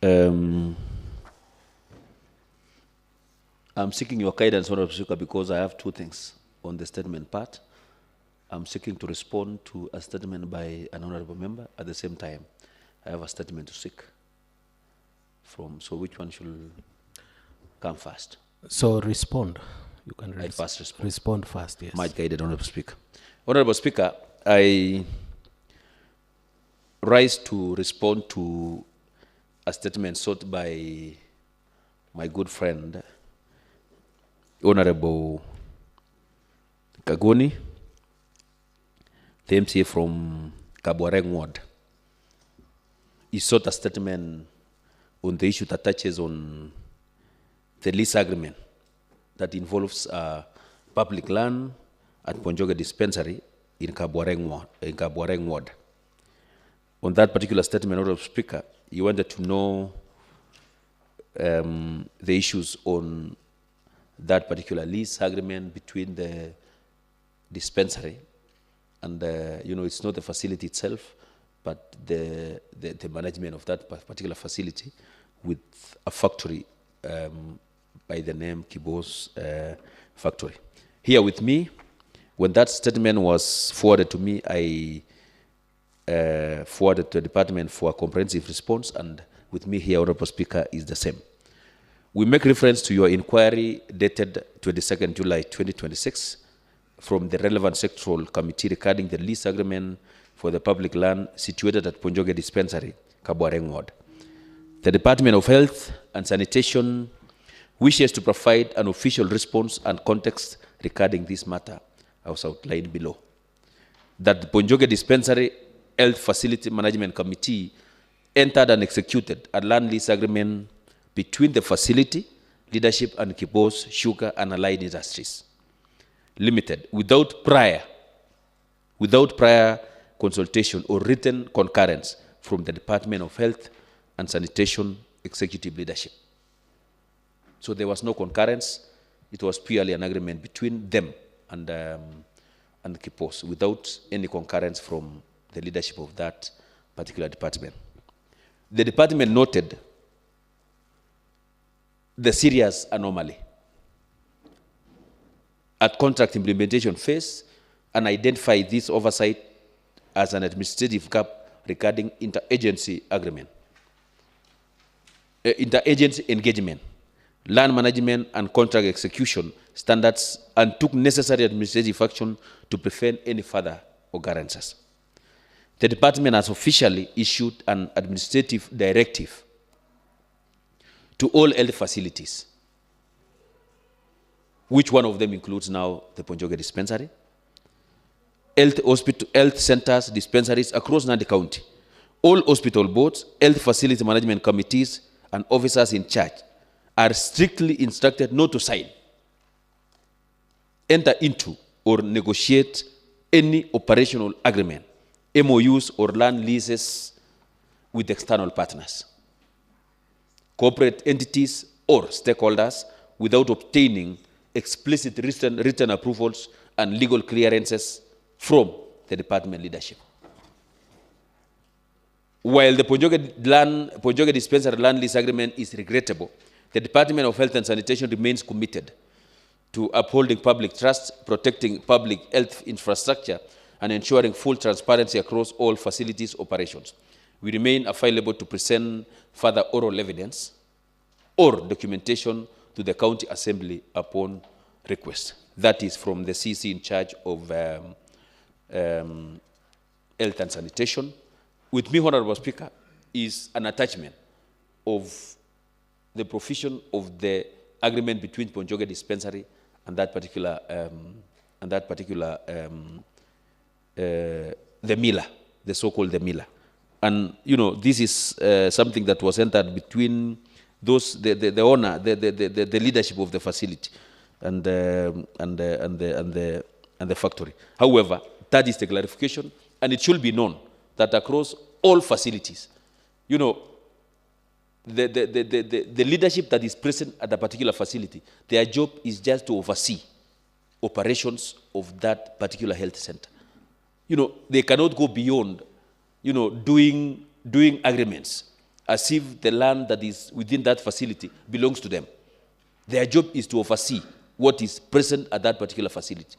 Um, I'm seeking your guidance, Honorable Speaker, because I have two things on the statement part. I'm seeking to respond to a statement by an honorable member. At the same time, I have a statement to seek from. So which one should come first? So respond. You can I first respond. respond first, yes. Much guided, Honorable Speaker. Honorable Speaker, I rise to respond to a statement sought by my good friend, Honorable Kagoni, the MCA from Kabwareng Ward. He sought a statement on the issue that touches on the lease agreement that involves public land at Ponjoge Dispensary in Kabwareng Ward. On that particular statement, Honorable Speaker, he wanted to know the issues on that particular lease agreement between the dispensary and, it's not the facility itself, but the management of that particular facility with a factory by the name Kibos Factory. Here with me, when that statement was forwarded to me, I forwarded to the department for a comprehensive response, and with me here, Honorable Speaker, is the same. We make reference to your inquiry dated 22nd July 2026 from the relevant sectoral committee regarding the lease agreement for the public land situated at Ponjoge Dispensary, Kabwareng Ward. The Department of Health and Sanitation wishes to provide an official response and context regarding this matter, as outlined below. That the Ponjoge Dispensary Health Facility Management Committee entered and executed a land lease agreement between the facility, leadership, and Kibos Sugar and Allied Industries Limited without prior consultation or written concurrence from the Department of Health and Sanitation executive leadership. So there was no concurrence. It was purely an agreement between them and Kibos without any concurrence from the leadership of that particular department. The department noted the serious anomaly at contract implementation phase and identified this oversight as an administrative gap regarding interagency engagement, land management and contract execution standards, and took necessary administrative action to prevent any further occurrences. The department has officially issued an administrative directive to all health facilities, which one of them includes now the Ponjoge Dispensary, health centers, dispensaries across Nandi County. All hospital boards, health facility management committees, and officers in charge are strictly instructed not to sign, enter into, or negotiate any operational agreement, MOUs, or land leases with external partners, corporate entities, or stakeholders without obtaining explicit written approvals and legal clearances from the department leadership. While the Ponjoge Dispensary land lease agreement is regrettable, the Department of Health and Sanitation remains committed to upholding public trust, protecting public health infrastructure, and ensuring full transparency across all facilities operations. We remain available to present further oral evidence or documentation to the County Assembly upon request. That is from the CC in charge of Health and Sanitation. With me, Honorable Speaker, is an attachment of the provision of the agreement between Ponjoge Dispensary and that particular, the Miller, the so-called the Miller. And, this is something that was entered between those, the owner, the leadership of the facility and the factory. However, that is the clarification, and it should be known that across all facilities, the leadership that is present at a particular facility, their job is just to oversee operations of that particular health center. They cannot go beyond, doing agreements as if the land that is within that facility belongs to them. Their job is to oversee what is present at that particular facility,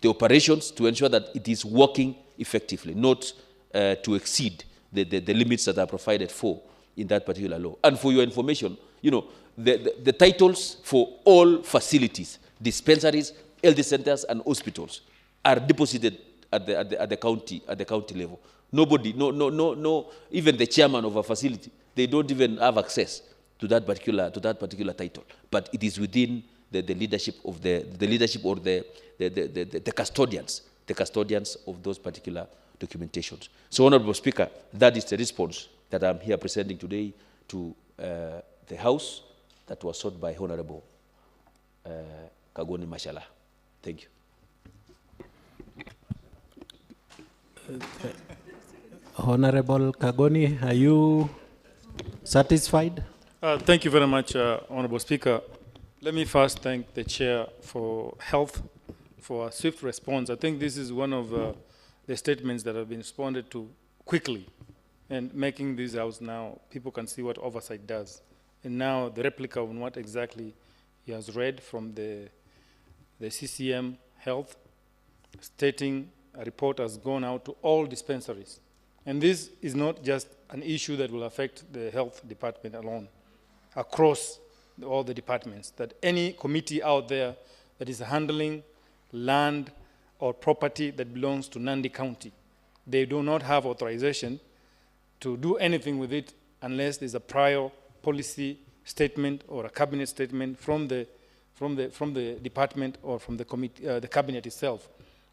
the operations, to ensure that it is working effectively, not to exceed the limits that are provided for in that particular law. And for your information, you know, the titles for all facilities, dispensaries, health centers, and hospitals are deposited at the county level. Nobody, no, even the chairman of a facility, they don't even have access to that particular title. But it is within the leadership of the leadership or the custodians of those particular documentations. So, Honorable Speaker, that is the response that I'm here presenting today to the House that was sought by Honorable Kagoni Mashala. Thank you. Honorable Kagoni, are you satisfied? Thank you very much, Honorable Speaker. Let me first thank the Chair for Health for a swift response. I think this is one of the statements that have been responded to quickly, and making this House now, people can see what oversight does. And now the replica on what exactly he has read from the CCM Health, stating a report has gone out to all dispensaries. And this is not just an issue that will affect the health department alone, across all the departments, that any committee out there that is handling land or property that belongs to Nandi County, they do not have authorization to do anything with it unless there's a prior policy statement or a cabinet statement from the department or from the committee, the cabinet itself,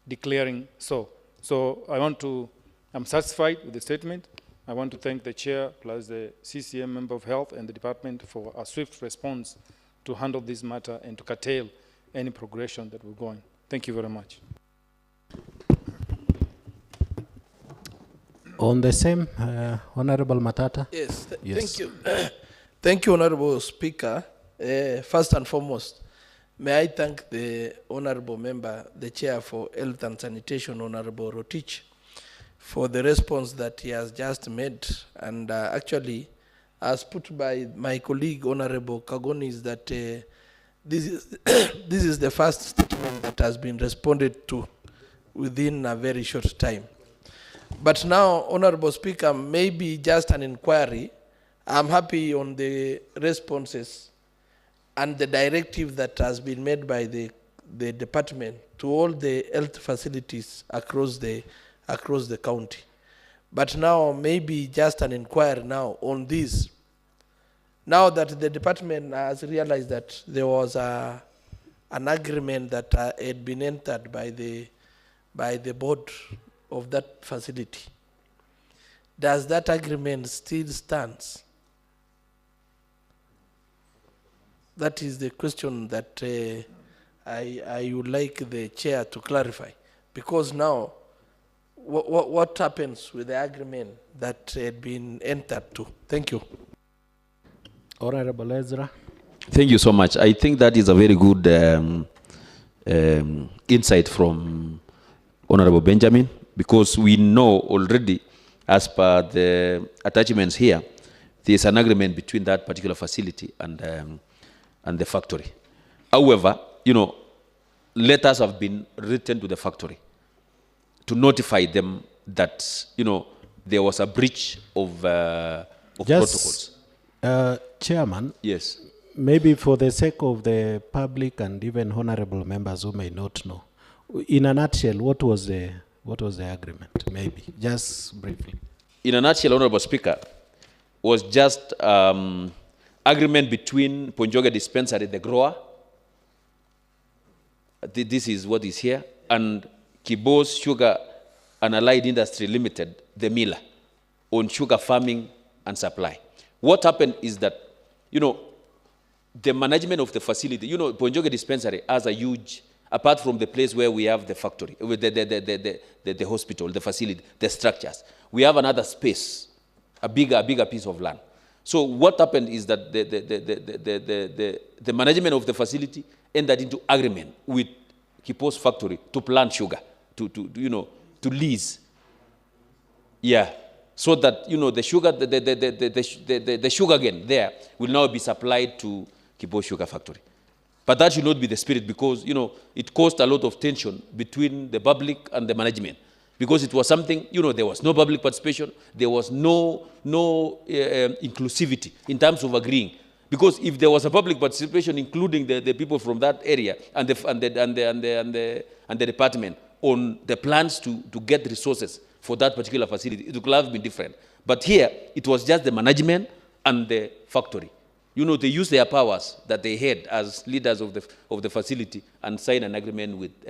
declaring so. So I'm satisfied with the statement. I want to thank the Chair plus the CCM Member of Health and the department for a swift response to handle this matter and to curtail any progression that we're going. Thank you very much. On the same, Honorable Matata. Yes, Yes. Thank you. Thank you, Honorable Speaker. First and foremost, may I thank the Honorable Member, the Chair for Health and Sanitation, Honorable Rotich, for the response that he has just made. And actually, as put by my colleague, Honorable Kagoni, is that this is the first statement that has been responded to within a very short time. But now, Honorable Speaker, maybe just an inquiry. I'm happy on the responses and the directive that has been made by the department to all the health facilities across the county. But now, maybe just an inquiry now on this. Now that the department has realized that there was an agreement that had been entered by the board of that facility, does that agreement still stands? That is the question that I would like the Chair to clarify. Because now, what happens with the agreement that had been entered to? Thank you. Honorable Ezra. Thank you so much. I think that is a very good insight from Honorable Benjamin, because we know already, as per the attachments here, there is an agreement between that particular facility and the factory. However, you know, letters have been written to the factory to notify them that, you know, there was a breach of protocols. Chairman, Yes. maybe for the sake of the public and even honorable members who may not know, in a nutshell, what was the agreement? Maybe just briefly. In a nutshell, Honorable Speaker, was just agreement between Ponjoge Dispensary, the grower, this is what is here, and Kibos Sugar and Allied Industry Limited, the miller, on sugar farming and supply. What happened is that, you know, the management of the facility, you know, Ponjoge Dispensary has a huge, apart from the place where we have the factory, with the hospital, the facility, the structures, we have another space, a bigger piece of land. So what happened is that the management of the facility entered into agreement with Kipos factory to plant sugar, to lease. Yeah. so that, the sugar, the sugar cane there will now be supplied to Kibo Sugar Factory. But that should not be the spirit, because, it caused a lot of tension between the public and the management. Because it was something, there was no public participation, there was no inclusivity in terms of agreeing. Because if there was a public participation, including the people from that area and the department on the plans to get resources for that particular facility, it would have been different. But here, it was just the management and the factory. They used their powers that they had as leaders of the facility and sign an agreement with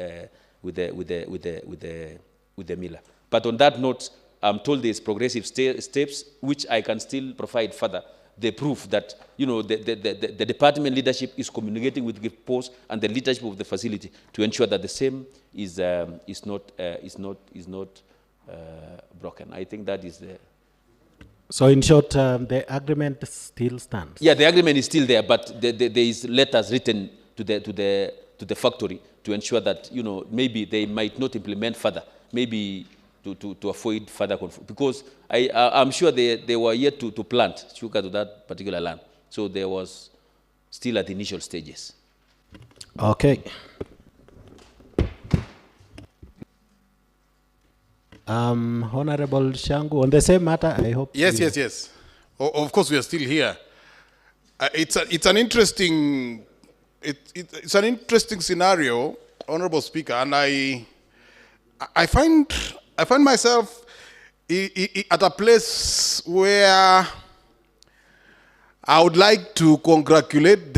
the miller. But on that note, I'm told there's progressive steps which I can still provide further. The proof that the department leadership is communicating with the post and the leadership of the facility to ensure that the same is not broken. I think that is the. So in short, the agreement still stands. Yeah, the agreement is still there, but there is letters written to the factory to ensure that maybe they might not implement further, maybe to avoid further conflict, because I'm sure they were yet to plant sugar to that particular land, so there was still at the initial stages. Okay. Honorable Shangu, on the same matter, I hope. Yes. Of course, we are still here. It's an interesting scenario, Honorable Speaker, and I find myself at a place where I would like to congratulate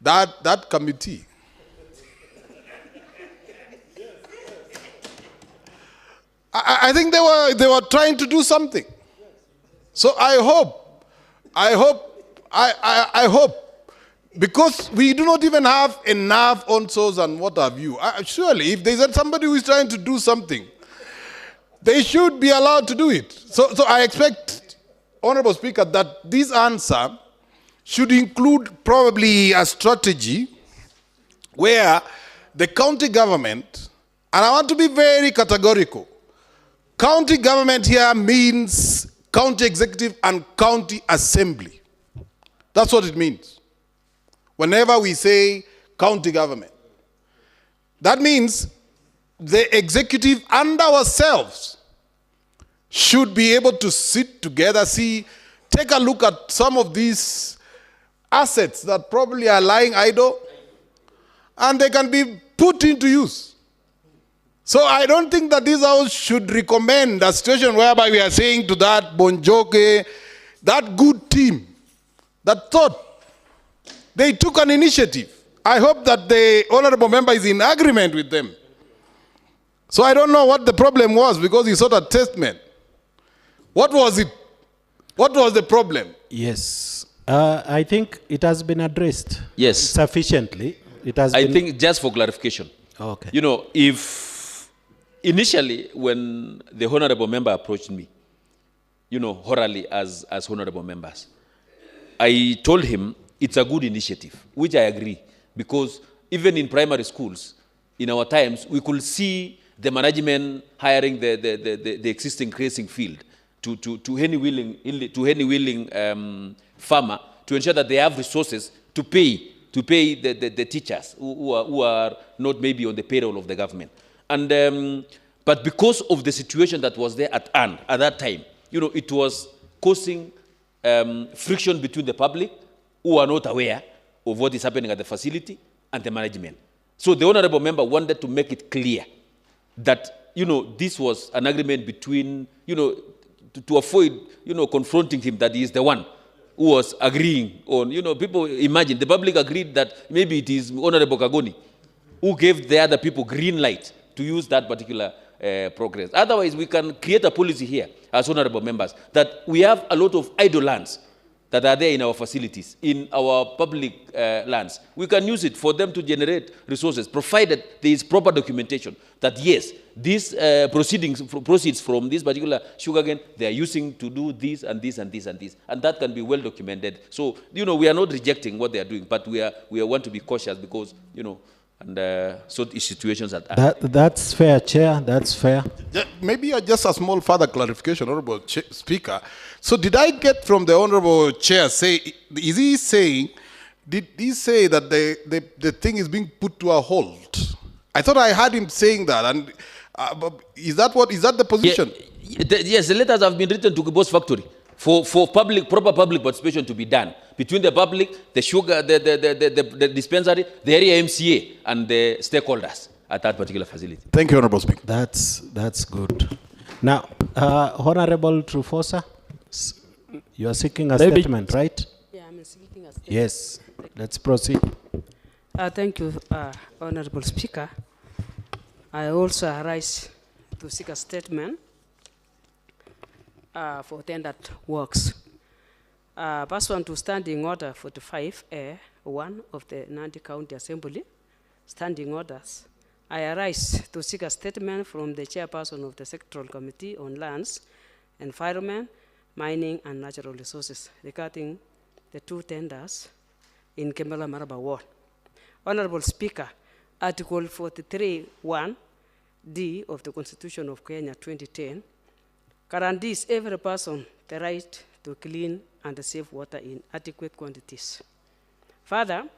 that committee. I think they were trying to do something. So I hope, because we do not even have enough on-source and what have you. Surely, if there's somebody who is trying to do something, they should be allowed to do it. So I expect, Honorable Speaker, that this answer should include probably a strategy where the county government, and I want to be very categorical, county government here means county executive and county assembly. That's what it means. Whenever we say county government, that means the executive and ourselves should be able to sit together, take a look at some of these assets that probably are lying idle, and they can be put into use. So I don't think that this house should recommend a situation whereby we are saying to that Bonjoke, that good team that thought they took an initiative. I hope that the honorable member is in agreement with them. So I don't know what the problem was, because he sought a testament. What was it? What was the problem? Yes. I think it has been addressed. Yes. Sufficiently. I think just for clarification. Okay. If initially when the honorable member approached me, orally as honorable members, I told him it's a good initiative, which I agree, because even in primary schools, in our times, we could see the management hiring the existing grazing field to any willing farmer to ensure that they have resources to pay the teachers who are not maybe on the payroll of the government. And but because of the situation that was there at hand at that time, it was causing friction between the public who are not aware of what is happening at the facility and the management. So the honorable member wanted to make it clear that this was an agreement between to avoid confronting him that he is the one who was agreeing on people. Imagine the public agreed that maybe it is Honorable Kagoni who gave the other people green light to use that particular progress. Otherwise, we can create a policy here as honorable members that we have a lot of idle lands that are there in our facilities, in our public lands. We can use it for them to generate resources, provided there is proper documentation that yes, these proceeds from this particular sugarcane, they are using to do this and this and this and this, and that can be well documented. So we are not rejecting what they are doing, but we want to be cautious because and sort situations that. That's fair, Chair. That's fair. Maybe just a small further clarification, Honorable Speaker. So did I get from the Honorable Chair did he say that the thing is being put to a halt? I thought I heard him saying that, and is that the position? Yes, the letters have been written to Kibos Factory for proper public participation to be done between the public, the sugar, the dispensary, the area MCA, and the stakeholders at that particular facility. Thank you, Honorable Speaker. That's good. Now, Honorable Trufosa, you are seeking a statement, right? Yeah, I'm seeking a statement. Yes. Let's proceed. Thank you, Honorable Speaker. I also arise to seek a statement for tendered works. Pursuant to Standing Order 45A1 of the Nandi County Assembly, Standing Orders, I arise to seek a statement from the Chairperson of the Sectoral Committee on Lands, Environment, Mining and Natural Resources regarding the two tenders in Kemela Maraba Ward. Honorable Speaker, Article 43(1)(d) of the Constitution of Kenya 2010 guarantees every person the right to clean and safe water in adequate quantities. Further,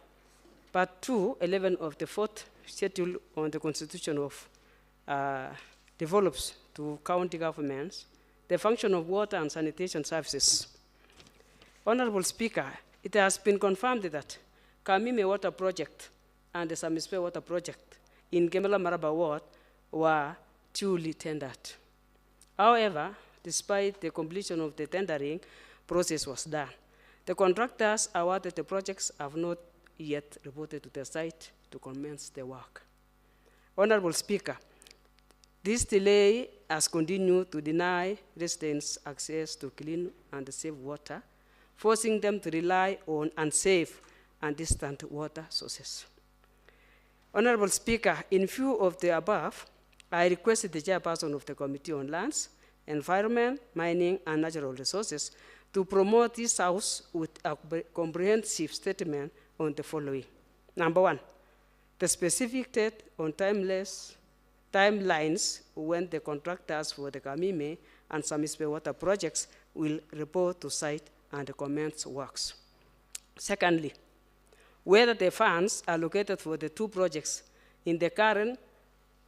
Part 2(11) of the 4th Schedule on the Constitution of develops to county governments the function of water and sanitation services. Honorable Speaker, it has been confirmed that Kamime Water Project and the Samispe Water Project in Kemela Maraba Ward were duly tendered. However, despite the completion of the tendering process was done, the contractors awarded the projects have not yet reported to the site to commence the work. Honorable Speaker, this delay has continued to deny residents access to clean and safe water, forcing them to rely on unsafe and distant water sources. Honorable Speaker, in view of the above, I requested the Chairperson of the Committee on Lands, Environment, Mining and Natural Resources to promote this House with a comprehensive statement on the following. Number one, the specific date on timelines when the contractors for the Kamime and Samispe water projects will report to site and commence works. Secondly, whether the funds allocated for the two projects in the current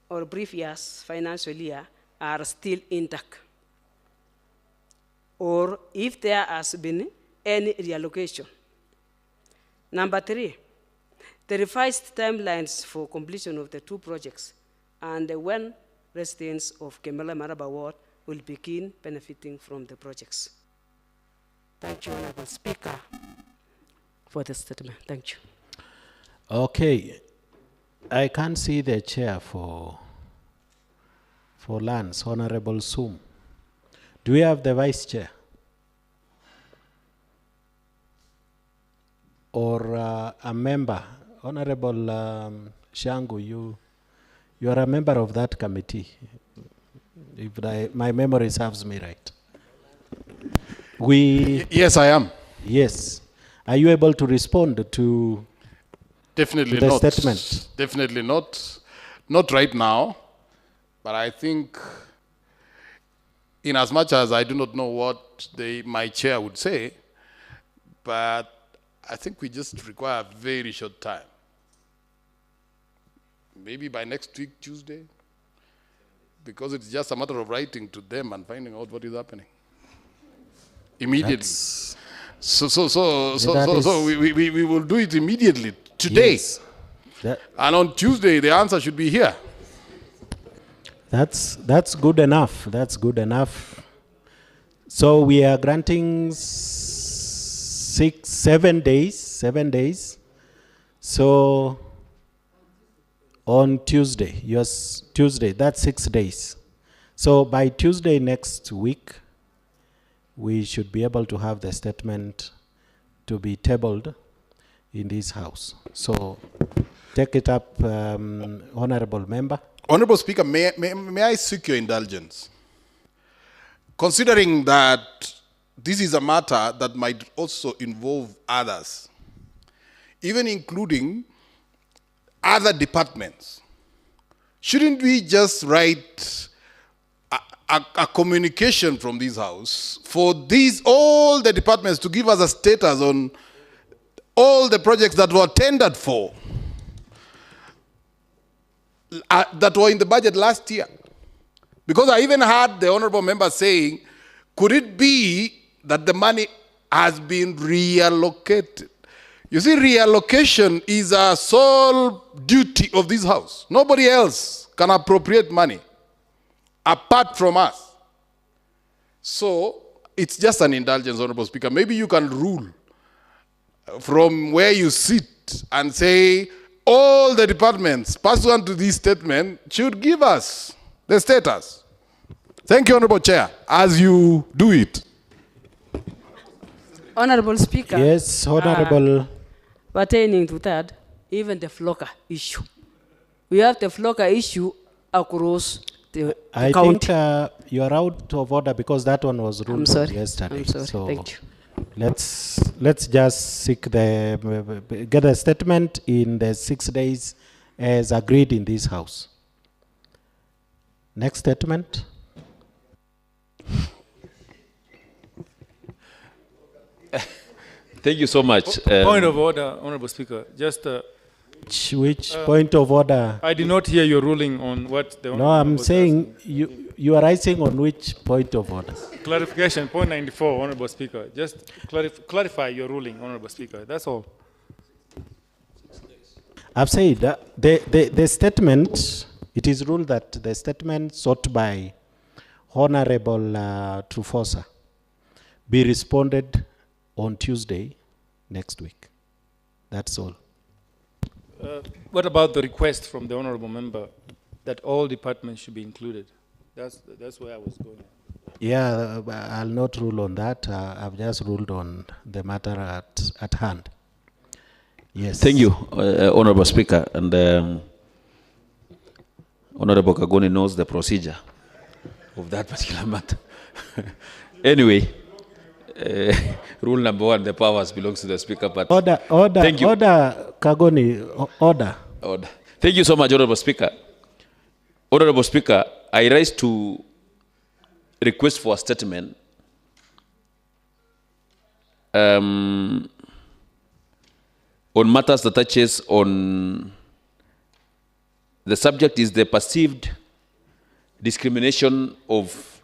or previous financial year are still intact, or if there has been any reallocation. Number three, the revised timelines for completion of the two projects and when residents of Kemela Maraba Ward will begin benefiting from the projects. Thank you, Honorable Speaker, for the statement. Thank you. Okay. I can't see the chair for lands, Honorable Sum. Do we have the vice chair? Or a member? Honorable Shangu, you are a member of that committee, if my memory serves me right. Yes, I am. Yes. Are you able to respond to Definitely the not. statement? Definitely not. Not right now. But I think, in as much as I do not know what my chair would say, but I think we just require a very short time. Maybe by next week, Tuesday, because it's just a matter of writing to them and finding out what is happening immediately. So we will do it immediately today. Yes. And on Tuesday, the answer should be here. That's good enough. That's good enough. So we are granting 7 days. 7 days. So on Tuesday, yes, Tuesday, that's 6 days. So by Tuesday next week, we should be able to have the statement to be tabled in this House. So take it up, Honorable Member. Honorable Speaker, may I seek your indulgence? Considering that this is a matter that might also involve others, even including other departments, shouldn't we just write a communication from this house for all the departments to give us a status on all the projects that were tendered for, that were in the budget last year? Because I even heard the honorable member saying, could it be that the money has been reallocated? You see, reallocation is a sole duty of this house. Nobody else can appropriate money apart from us. So it's just an indulgence, Honorable Speaker. Maybe you can rule from where you sit and say all the departments pursuant to this statement should give us the status. Thank you, Honorable Chair, as you do it. Honorable Speaker. Yes, Honorable. Pertaining to that, even the flocker issue. We have the flocker issue across the I county. think you're out of order because that one was ruled I'm sorry. yesterday. I'm sorry. So Thank you. let's just seek get a statement in the 6 days as agreed in this house. Next statement. Thank you so much. Point of order, Honorable Speaker. Just, Which point of order? I did not hear your ruling on what the No, Honorable I'm Member was saying you are rising on which point of order? asking. Clarification, point 94, Honorable Speaker. Just clarify your ruling, Honorable Speaker. That's all. I've said the statement, it is ruled that the statement sought by Honorable Trufosa be responded on Tuesday next week. That's all. What about the request from the Honorable Member that all departments should be included? That's where I was going. Yeah, I'll not rule on that. I've just ruled on the matter at hand. Yes. Thank you, Honorable Speaker. And Honorable Kagoni knows the procedure of that particular matter. Anyway, rule number 1, the powers belongs to the Speaker. But Order, Thank you. order, Kagoni, order. Order. Thank you so much, Honorable Speaker. Honorable Speaker, I rise to request for a statement on matters that touches on the subject is the perceived discrimination of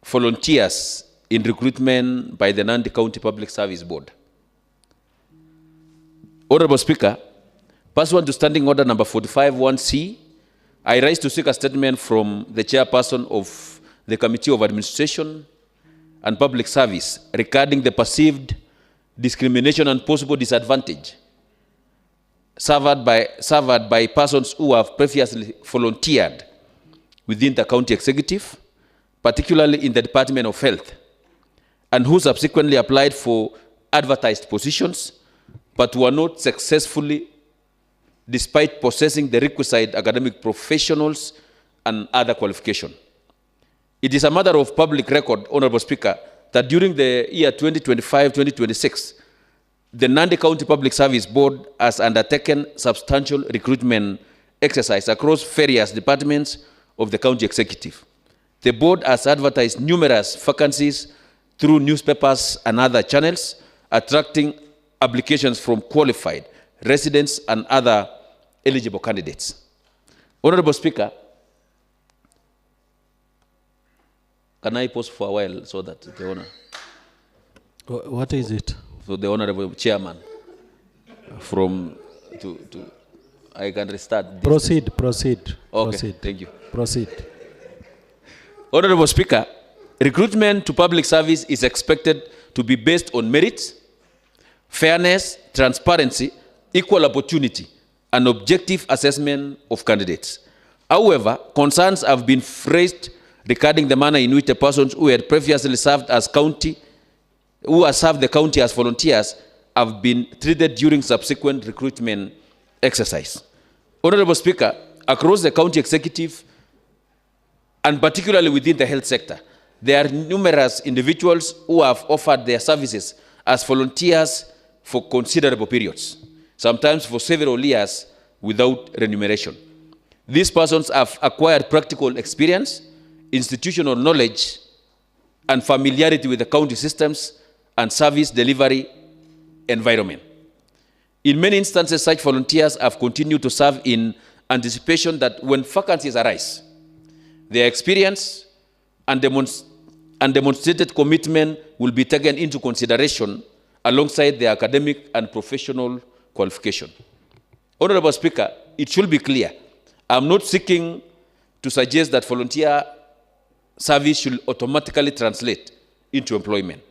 volunteers in recruitment by the Nandi County Public Service Board. Honorable Speaker, pursuant to Standing Order number 45-1C, I rise to seek a statement from the chairperson of the Committee of Administration and Public Service regarding the perceived discrimination and possible disadvantage suffered by persons who have previously volunteered within the county executive, particularly in the Department of Health, and who subsequently applied for advertised positions but were not successfully, despite possessing the requisite academic professionals and other qualification. It is a matter of public record, Honorable Speaker, that during the year 2025-2026, the Nandi County Public Service Board has undertaken substantial recruitment exercise across various departments of the county executive. The board has advertised numerous vacancies through newspapers and other channels, attracting applications from qualified residents and other eligible candidates. Honorable Speaker, can I pause for a while so that the honor, What is it? so the honorable chairman from I can restart this. Proceed. Okay, Proceed. thank you. Proceed. Honorable Speaker, recruitment to public service is expected to be based on merit, fairness, transparency, equal opportunity, and objective assessment of candidates. However, concerns have been raised regarding the manner in which the persons who had previously served the county as volunteers have been treated during subsequent recruitment exercise. Honorable Speaker, across the county executive, and particularly within the health sector, there are numerous individuals who have offered their services as volunteers for considerable periods. sometimes for several years without remuneration. These persons have acquired practical experience, institutional knowledge, and familiarity with the county systems and service delivery environment. In many instances, such volunteers have continued to serve in anticipation that when vacancies arise, their experience and demonstrated commitment will be taken into consideration alongside their academic and professional qualification. Honorable Speaker, it should be clear, I'm not seeking to suggest that volunteer service should automatically translate into employment.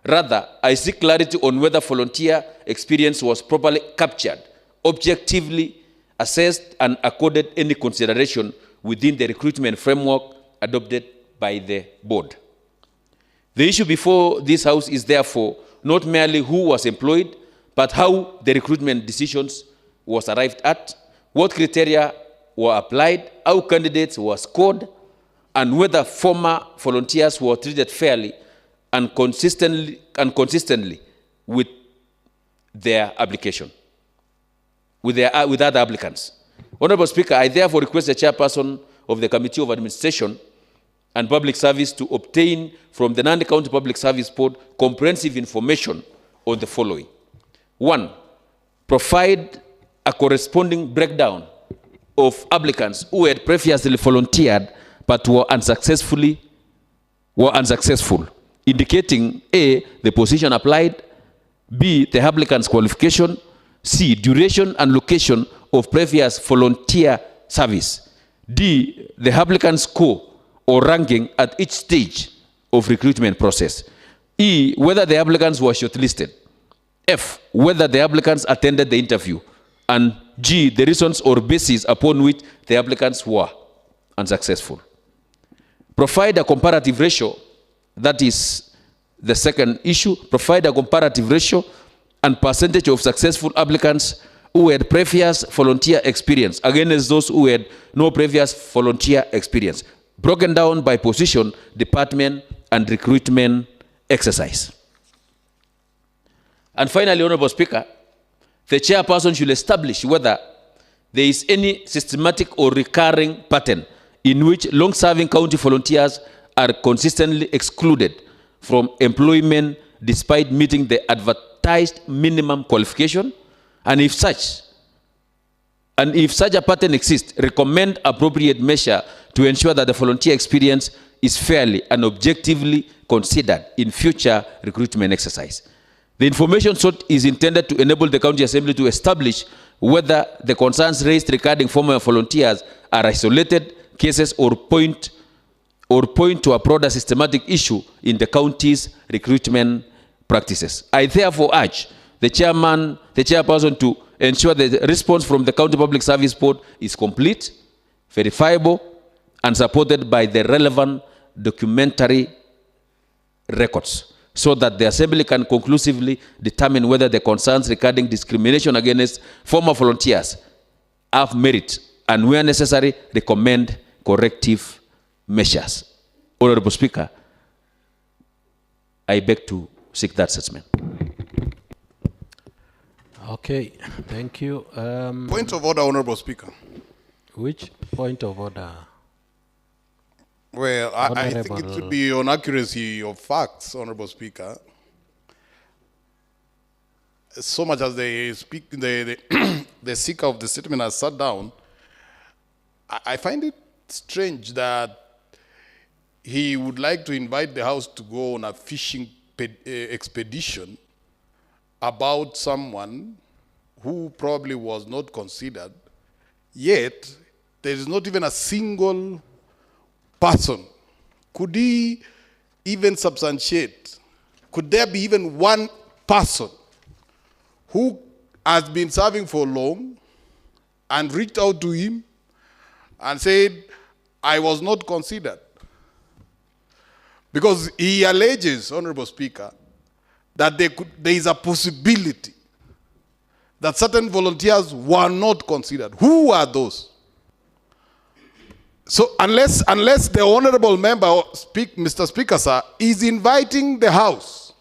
Rather, I seek clarity on whether volunteer experience was properly captured, objectively assessed, and accorded any consideration within the recruitment framework adopted by the board. The issue before this House is therefore not merely who was employed, but how the recruitment decisions was arrived at, what criteria were applied, how candidates were scored, and whether former volunteers were treated fairly and consistently with their application, with other applicants. Honorable Speaker, I therefore request the chairperson of the Committee of Administration and Public Service to obtain from the Nandi County Public Service Board comprehensive information on the following. 1, provide a corresponding breakdown of applicants who had previously volunteered but were unsuccessful, indicating A, the position applied, B, the applicant's qualification, C, duration and location of previous volunteer service, D, the applicant's score or ranking at each stage of recruitment process, E, whether the applicants were shortlisted, F, whether the applicants attended the interview, and G, the reasons or basis upon which the applicants were unsuccessful. Provide a comparative ratio, that is the second issue, provide a comparative ratio and percentage of successful applicants who had previous volunteer experience against those who had no previous volunteer experience, broken down by position, department, and recruitment exercise. And finally, Honorable Speaker, the chairperson should establish whether there is any systematic or recurring pattern in which long-serving county volunteers are consistently excluded from employment despite meeting the advertised minimum qualification, and if such a pattern exists, recommend appropriate measure to ensure that the volunteer experience is fairly and objectively considered in future recruitment exercise. The information sought is intended to enable the County Assembly to establish whether the concerns raised regarding former volunteers are isolated cases or point to a broader systematic issue in the county's recruitment practices. I therefore urge the chairperson to ensure that the response from the County Public Service Board is complete, verifiable, and supported by the relevant documentary records, so that the Assembly can conclusively determine whether the concerns regarding discrimination against former volunteers have merit, and where necessary, recommend corrective measures. Honorable Speaker, I beg to seek that assessment. Okay, thank you. Point of order, Honorable Speaker. Which point of order? Well, I think it Honorable- should be on accuracy of facts, Honorable Speaker. So much as the seeker of the statement has sat down, I find it strange that he would like to invite the House to go on a fishing expedition about someone who probably was not considered, yet there is not even a single person. Could he even substantiate? Could there be even one person who has been serving for long and reached out to him and said, I was not considered? Because he alleges, Honorable Speaker, that there is a possibility that certain volunteers were not considered. Who are those? So unless the honorable member, Mr. Speaker, sir, is inviting the House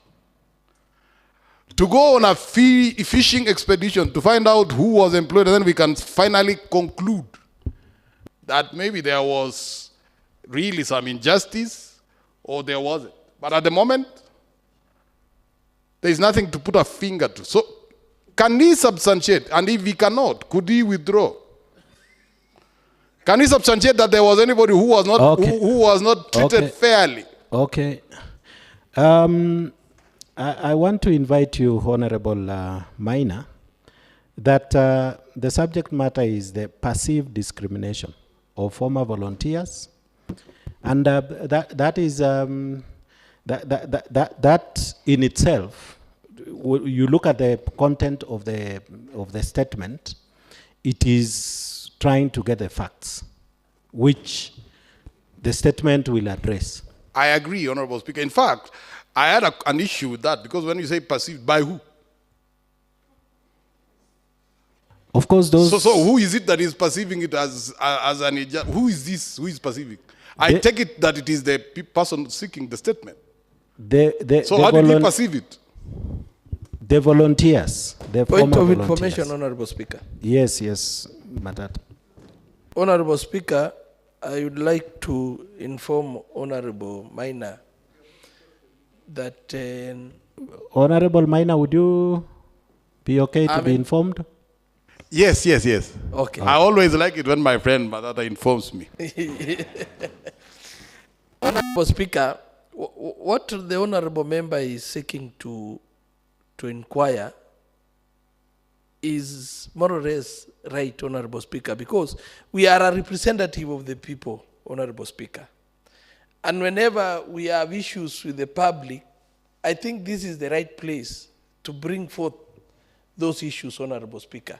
to go on a fishing expedition to find out who was employed, and then we can finally conclude that maybe there was really some injustice or there wasn't. But at the moment, there is nothing to put a finger to. So can he substantiate? And if he cannot, could he withdraw? Can he substantiate that there was anybody who was not, Okay. who was not treated Okay. fairly? Okay. I want to invite you, Honorable Maina, that the subject matter is the perceived discrimination of former volunteers, and that is that in itself. You look at the content of the statement, it is trying to get the facts, which the statement will address. I agree, Honorable Speaker. In fact, I had an issue with that because when you say perceived, by who? Of course, those. So who is it that is perceiving it as an who is this? Who is perceiving? I take it that it is the person seeking the statement. So how did he perceive it? The volunteers, the Point former of information, volunteers. Honorable Speaker. Yes, Matat. Honorable Speaker, I would like to inform Honorable Maina that Honorable Maina, would you be okay to be informed? Yes. okay. I always like it when my friend Matata informs me. Honorable Speaker, what the honorable member is seeking to inquire is more or less right, Honorable Speaker, because we are a representative of the people, Honorable Speaker. And whenever we have issues with the public, I think this is the right place to bring forth those issues, Honorable Speaker.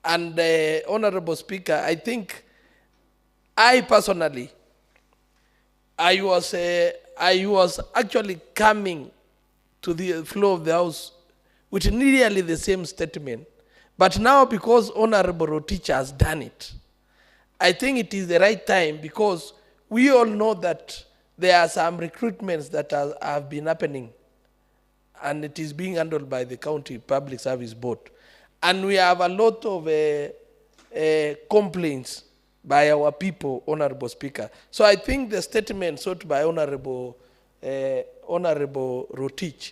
And Honorable Speaker, I think I personally, I was actually coming to the floor of the House with nearly the same statement. But now, because Honorable Rotich has done it, I think it is the right time, because we all know that there are some recruitments that have been happening, and it is being handled by the County Public Service Board. And we have a lot of complaints by our people, Honorable Speaker. So I think the statement sought by Honorable Rotich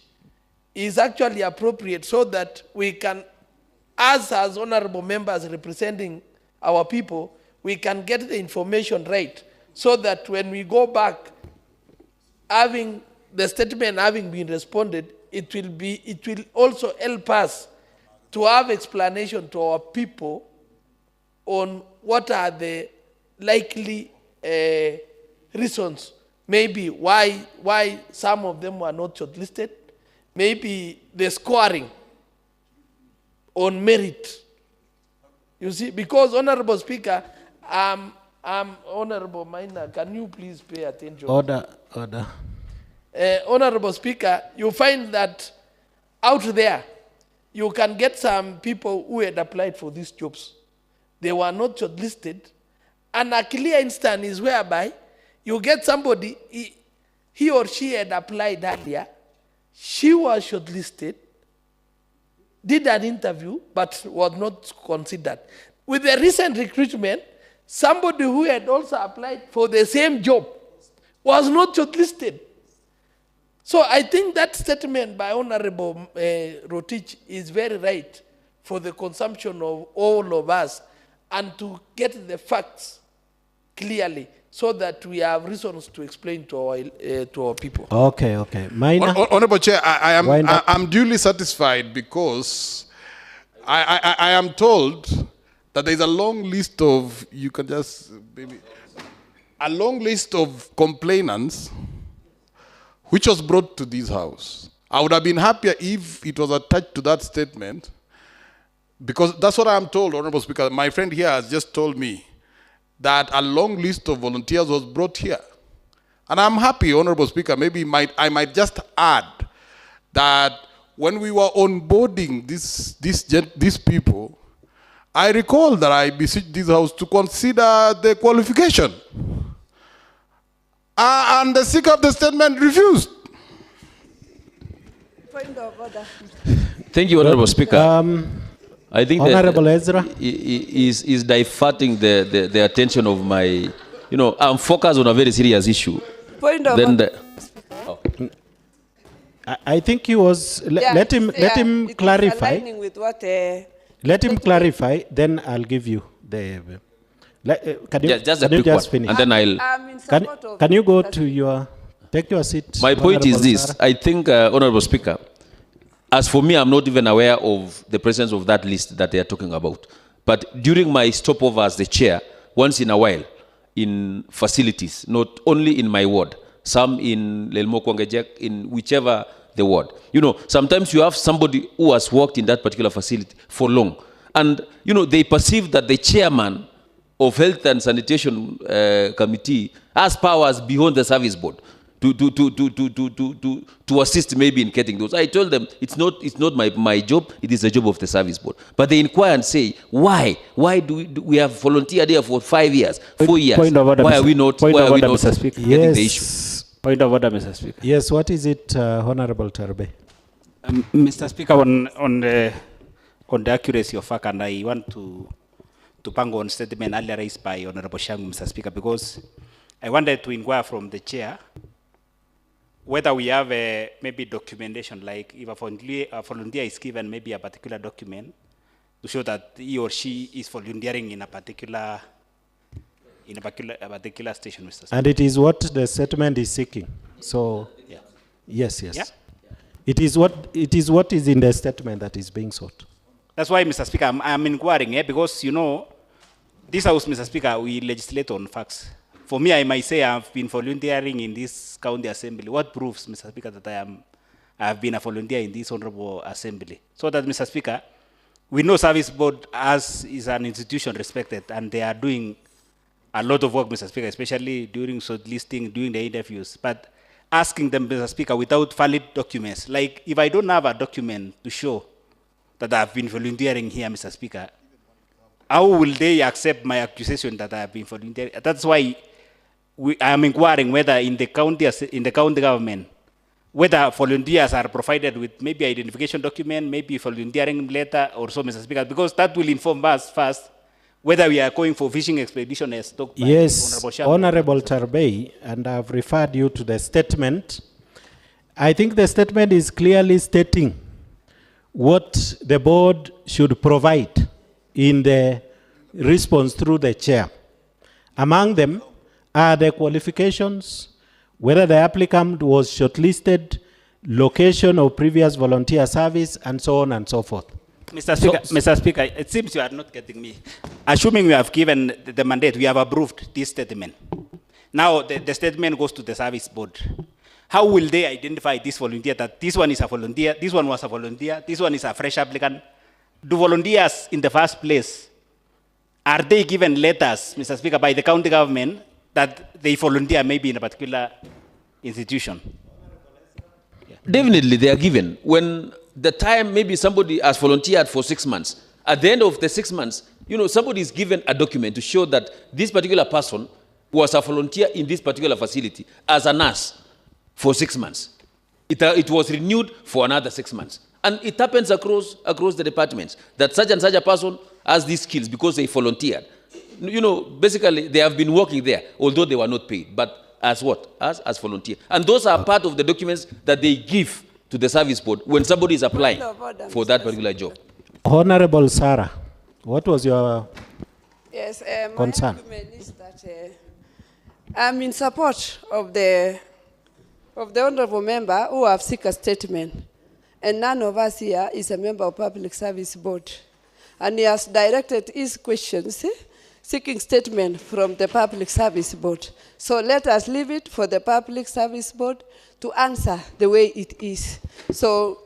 is actually appropriate, so that we can, as honorable members representing our people, we can get the information right, so that when we go back, having the statement having been responded, it will also help us to have explanation to our people on what are the likely reasons, maybe why some of them were not shortlisted, maybe the scoring on merit. You see, because Honorable Speaker, Honorable Maina, can you please pay attention? Order. Honorable Speaker, you find that out there, you can get some people who had applied for these jobs. They were not shortlisted. And a clear instance is whereby you get somebody, he or she had applied earlier, she was shortlisted, did an interview, but was not considered. With the recent recruitment, somebody who had also applied for the same job was not shortlisted. So I think that statement by Honorable Rotich is very right for the consumption of all of us, and to get the facts clearly, so that we have reasons to explain to our people. Okay. Maina. Honorable Chair, Wind up. I'm duly satisfied, because I am told that there is a long list of, you can just maybe, a long list of complainants which was brought to this house. I would have been happier if it was attached to that statement, because that's what I'm told, Honorable Speaker. My friend here has just told me that a long list of volunteers was brought here. And I'm happy, Honorable Speaker, maybe I might just add that when we were onboarding these people, I recall that I beseeched this house to consider the qualification. And the seeker of the statement refused. Point of order. Thank you, Honorable Speaker. I think that Honorable Ezra. is diverting the attention of my, you know, I'm focused on a very serious issue. Point of Then order. I think he was. Let him it is clarify. aligning with what, Let him clarify. Then I'll give you the. Can you Just a can you quick just one, finish? and then I'll. I'm in Can, support of can you go Mr. to your take your seat? My point is Honorable this. Sarah? I think, Honorable Speaker, as for me, I'm not even aware of the presence of that list that they are talking about. But during my stopover as the chair, once in a while, in facilities, not only in my ward, some in Lelmo Kwangejek, in whichever the ward. You know, sometimes you have somebody who has worked in that particular facility for long. And, you know, they perceive that the chairman of Health and Sanitation Committee has powers beyond the service board to assist maybe in getting those. I told them it's not my job, it is the job of the service board. But they inquire and say, why do we have volunteered here for 5 years, 4 years? Point of order, Why are we Mr. not, Point why of are we order, not Mr. Speaker. getting the issue? Point of order, Mr. Speaker. Yes. What is it, Honorable Tarbe? Mr. Speaker, on the accuracy of fact, and I want to bang on statement earlier raised by Honorable Shangu, Mr. Speaker, because I wanted to inquire from the chair whether we have maybe documentation, like if a volunteer is given maybe a particular document to show that he or she is volunteering in a particular station, Mr. Speaker. And it is what the statement is seeking. So, Yeah. yes. Yeah. It is what is in the statement that is being sought. That's why, Mr. Speaker, I'm inquiring, because, you know, this House, Mr. Speaker, we legislate on facts. For me, I might say I've been volunteering in this county assembly. What proves, Mr. Speaker, that I have been a volunteer in this honorable assembly? So that, Mr. Speaker, we know service board is an institution respected, and they are doing a lot of work, Mr. Speaker, especially during shortlisting, during the interviews. But asking them, Mr. Speaker, without valid documents, like if I don't have a document to show that I've been volunteering here, Mr. Speaker, how will they accept my accusation that I have been volunteering? That's why I am inquiring whether in the county government, whether volunteers are provided with maybe identification document, maybe volunteering letter or so, Mr. Speaker, because that will inform us first whether we are going for fishing expedition as talked by Yes, Honorable Shangu. Honorable Tarbey, and I've referred you to the statement. I think the statement is clearly stating what the board should provide in the response through the chair. Among them are the qualifications, whether the applicant was shortlisted, location of previous volunteer service, and so on and so forth. Mr. Speaker, it seems you are not getting me. Assuming we have given the mandate, we have approved this statement. Now the statement goes to the service board. How will they identify this volunteer, that this one is a volunteer, this one was a volunteer, this one is a fresh applicant? Do volunteers in the first place, are they given letters, Mr. Speaker, by the county government that they volunteer maybe in a particular institution? Definitely, they are given. When the time maybe somebody has volunteered for 6 months, at the end of the 6 months, you know, somebody is given a document to show that this particular person was a volunteer in this particular facility as a nurse for 6 months. It was renewed for another 6 months. And it happens across the departments that such and such a person has these skills because they volunteered. You know, basically, they have been working there, although they were not paid. But as what? As volunteer. And those are part of the documents that they give to the service board when somebody is applying for that particular job. Honorable Sarah, what was your Yes, concern? my argument is that I'm in support of the honorable member who have seek a statement. And none of us here is a member of Public Service Board. And he has directed his questions seeking statement from the Public Service Board. So let us leave it for the Public Service Board to answer the way it is. So,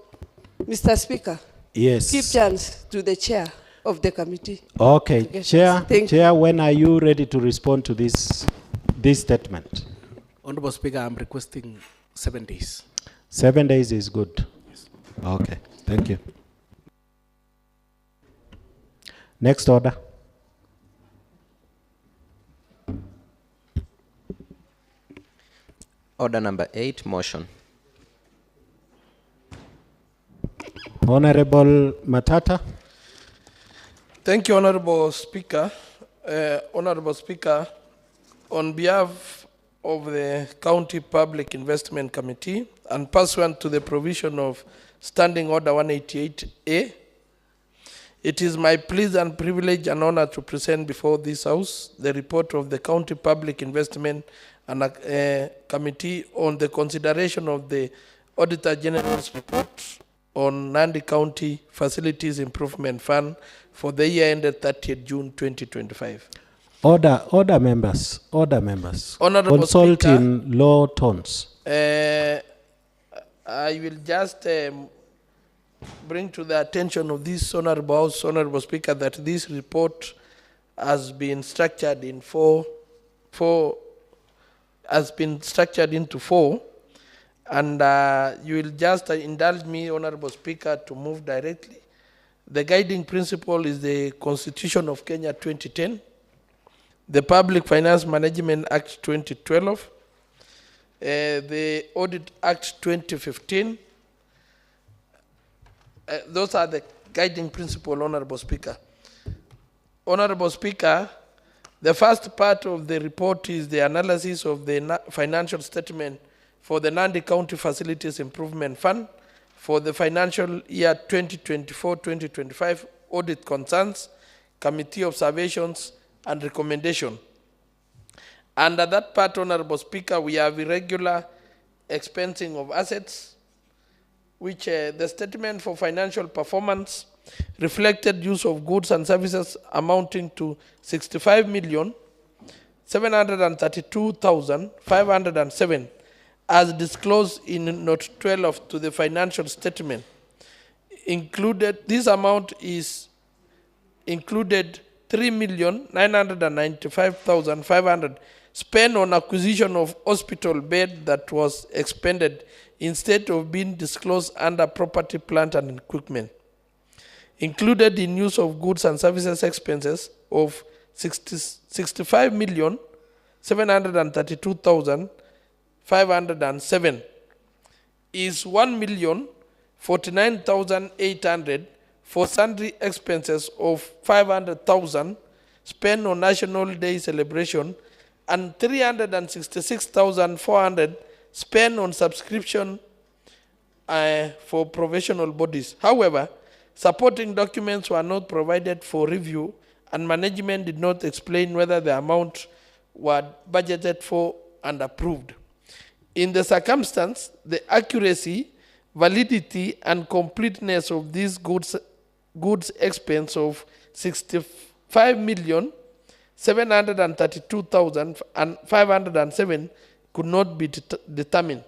Mr. Speaker, Yes. give chance to the chair of the committee. Okay, Yes, Chair, thank you. Chair, when are you ready to respond to this statement? Honorable Speaker, I'm requesting 7 days. 7 days is good. Okay, thank you. Next order. Order number 8, motion. Honorable Matata. Thank you, Honorable Speaker. Honorable Speaker, on behalf of the County Public Investment Committee and pursuant to the provision of Standing Order 188A, it is my pleasure and privilege and honor to present before this House the report of the County Public Investment and Committee on the consideration of the Auditor General's report on Nandi County Facilities Improvement Fund for the year ended 30th June 2025. Order members. Honorable Consult Speaker, in low tones. I will just bring to the attention of this Honorable House, Honorable Speaker, that this report has been structured in into four, and you will just indulge me, Honorable Speaker, to move directly. The guiding principle is the Constitution of Kenya 2010, the Public Finance Management Act 2012, the Audit Act 2015. Those are the guiding principle, Honorable Speaker. Honorable Speaker, the first part of the report is the analysis of the financial statement for the Nandi County Facilities Improvement Fund for the financial year 2024-2025, audit concerns, committee observations, and recommendation. Under that part, Honorable Speaker, we have irregular expensing of assets, which the statement for financial performance reflected use of goods and services amounting to 65,732,507 as disclosed in Note 12 to the financial statement. This amount included 3,995,500 spent on acquisition of hospital bed that was expended instead of being disclosed under property, plant, and equipment. Included in use of goods and services expenses of 65,732,507 is 1,049,800 for sundry expenses of 500,000 spent on National Day celebration and 366,400 spent on subscription for professional bodies. However, supporting documents were not provided for review, and management did not explain whether the amount were budgeted for and approved. In the circumstance, the accuracy, validity, and completeness of these goods expense of 65,732,507 could not be determined.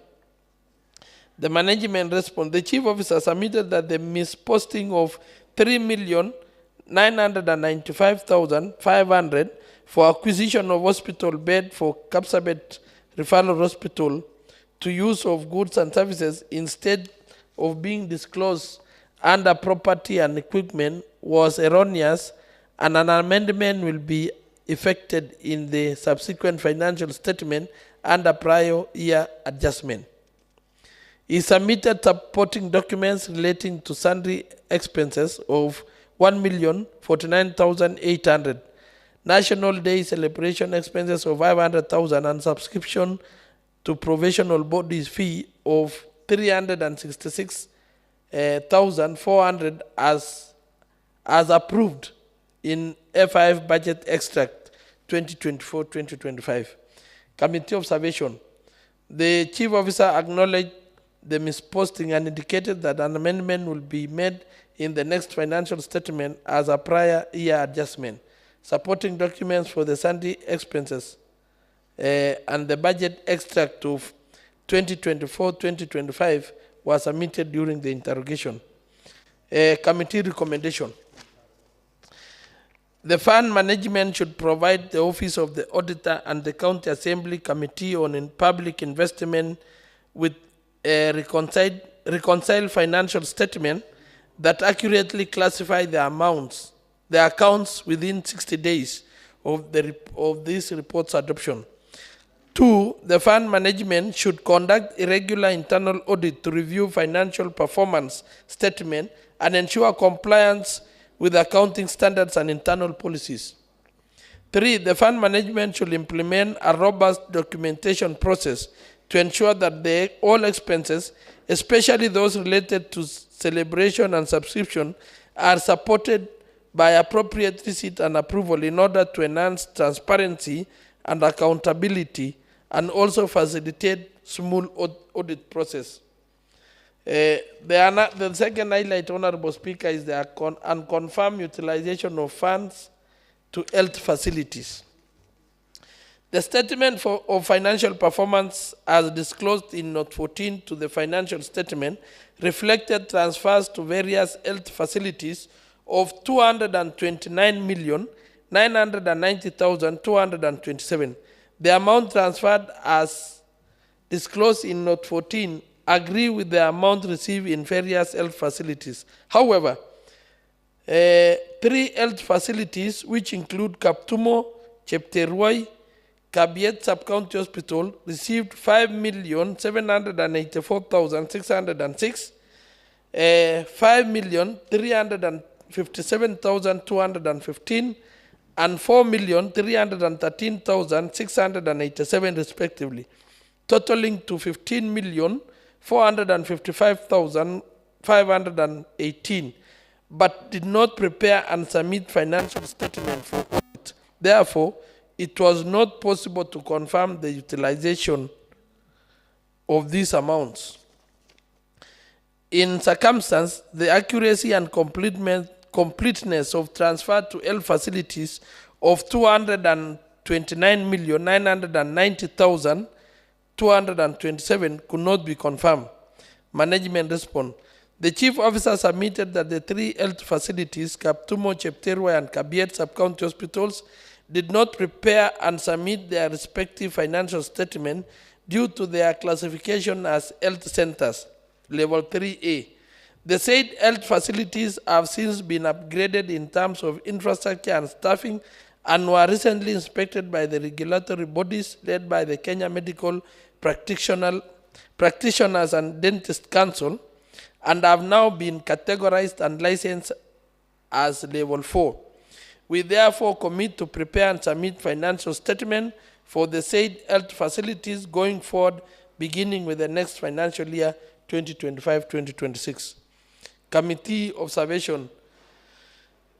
The management response, the chief officer submitted that the misposting of 3,995,500 for acquisition of hospital bed for Kapsabet Referral Hospital to use of goods and services instead of being disclosed under property and equipment was erroneous, and an amendment will be effected in the subsequent financial statement under prior year adjustment. He submitted supporting documents relating to sundry expenses of 1,049,800, National Day celebration expenses of 500,000, and subscription to professional bodies fee of 366,400 as approved in F5 budget extract 2024-2025. Committee observation. The chief officer acknowledged the misposting and indicated that an amendment will be made in the next financial statement as a prior year adjustment. Supporting documents for the sundry expenses and the budget extract of 2024-2025 was submitted during the interrogation. Committee recommendation. The fund management should provide the Office of the Auditor and the County Assembly Committee on Public Investment with a reconciled financial statement that accurately classify the accounts within 60 days of this report's adoption. 2, the fund management should conduct a regular internal audit to review financial performance statement and ensure compliance with accounting standards and internal policies. 3, the fund management should implement a robust documentation process to ensure that all expenses, especially those related to celebration and subscription, are supported by appropriate receipt and approval in order to enhance transparency and accountability and also facilitate smooth audit process. The second highlight, Honorable Speaker, is the unconfirmed utilization of funds to health facilities. The statement of financial performance as disclosed in Note 14 to the financial statement reflected transfers to various health facilities of 229,990,227. The amount transferred as disclosed in Note 14 agree with the amount received in various health facilities. However, 3 health facilities, which include Kaptumo, Chepterwai, Kabiet Sub-County Hospital, received 5,784,606, 5,357,215, and 4,313,687 respectively, totaling to 15,455,518, but did not prepare and submit financial statement for audit. Therefore, it was not possible to confirm the utilization of these amounts. In circumstance, the accuracy and completeness of transfer to health facilities of 229,990,227 could not be confirmed. Management response. The Chief Officer submitted that the 3 health facilities, Kaptumo, Chepterwai, and Kabiet Sub-County Hospitals, did not prepare and submit their respective financial statement due to their classification as health centers, level 3A. The said health facilities have since been upgraded in terms of infrastructure and staffing and were recently inspected by the regulatory bodies led by the Kenya Medical Practitioners and Dentist Council and have now been categorized and licensed as level 4. We therefore commit to prepare and submit financial statement for the said health facilities going forward, beginning with the next financial year 2025-2026. Committee observation.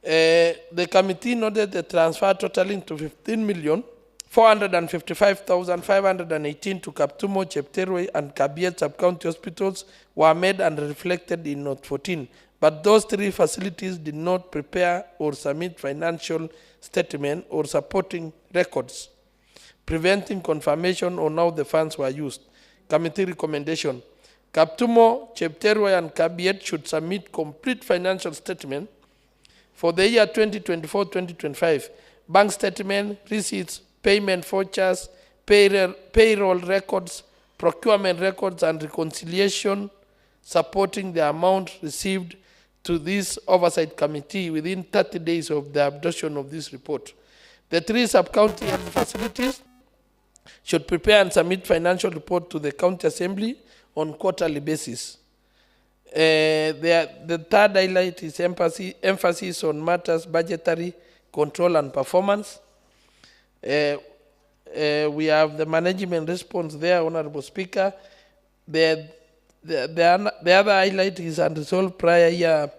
The committee noted the transfer totaling to 15,455,518 to Kaptumo, Chepterwai, and Kabiet Sub-County Hospitals were made and reflected in Note 14. But those 3 facilities did not prepare or submit financial statement or supporting records, preventing confirmation on how the funds were used. Committee recommendation. Kaptumo, Chepterwai, and Kabiet should submit complete financial statement for the year 2024-2025. Bank statement, receipts, payment vouchers, payroll records, procurement records, and reconciliation supporting the amount received to this oversight committee within 30 days of the adoption of this report. The 3 sub-county health facilities should prepare and submit financial report to the county assembly on quarterly basis. The third highlight is emphasis on matters budgetary control and performance. We have the management response there, Honorable Speaker. The other highlight is unresolved prior year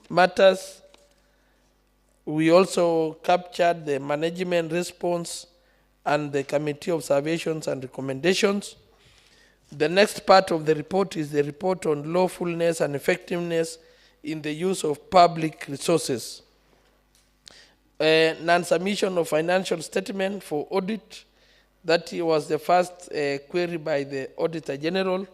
matters. We also captured the management response and the committee observations and recommendations. The next part of the report is the report on lawfulness and effectiveness in the use of public resources. Non-submission of financial statement for audit. That was the first query by the Auditor General.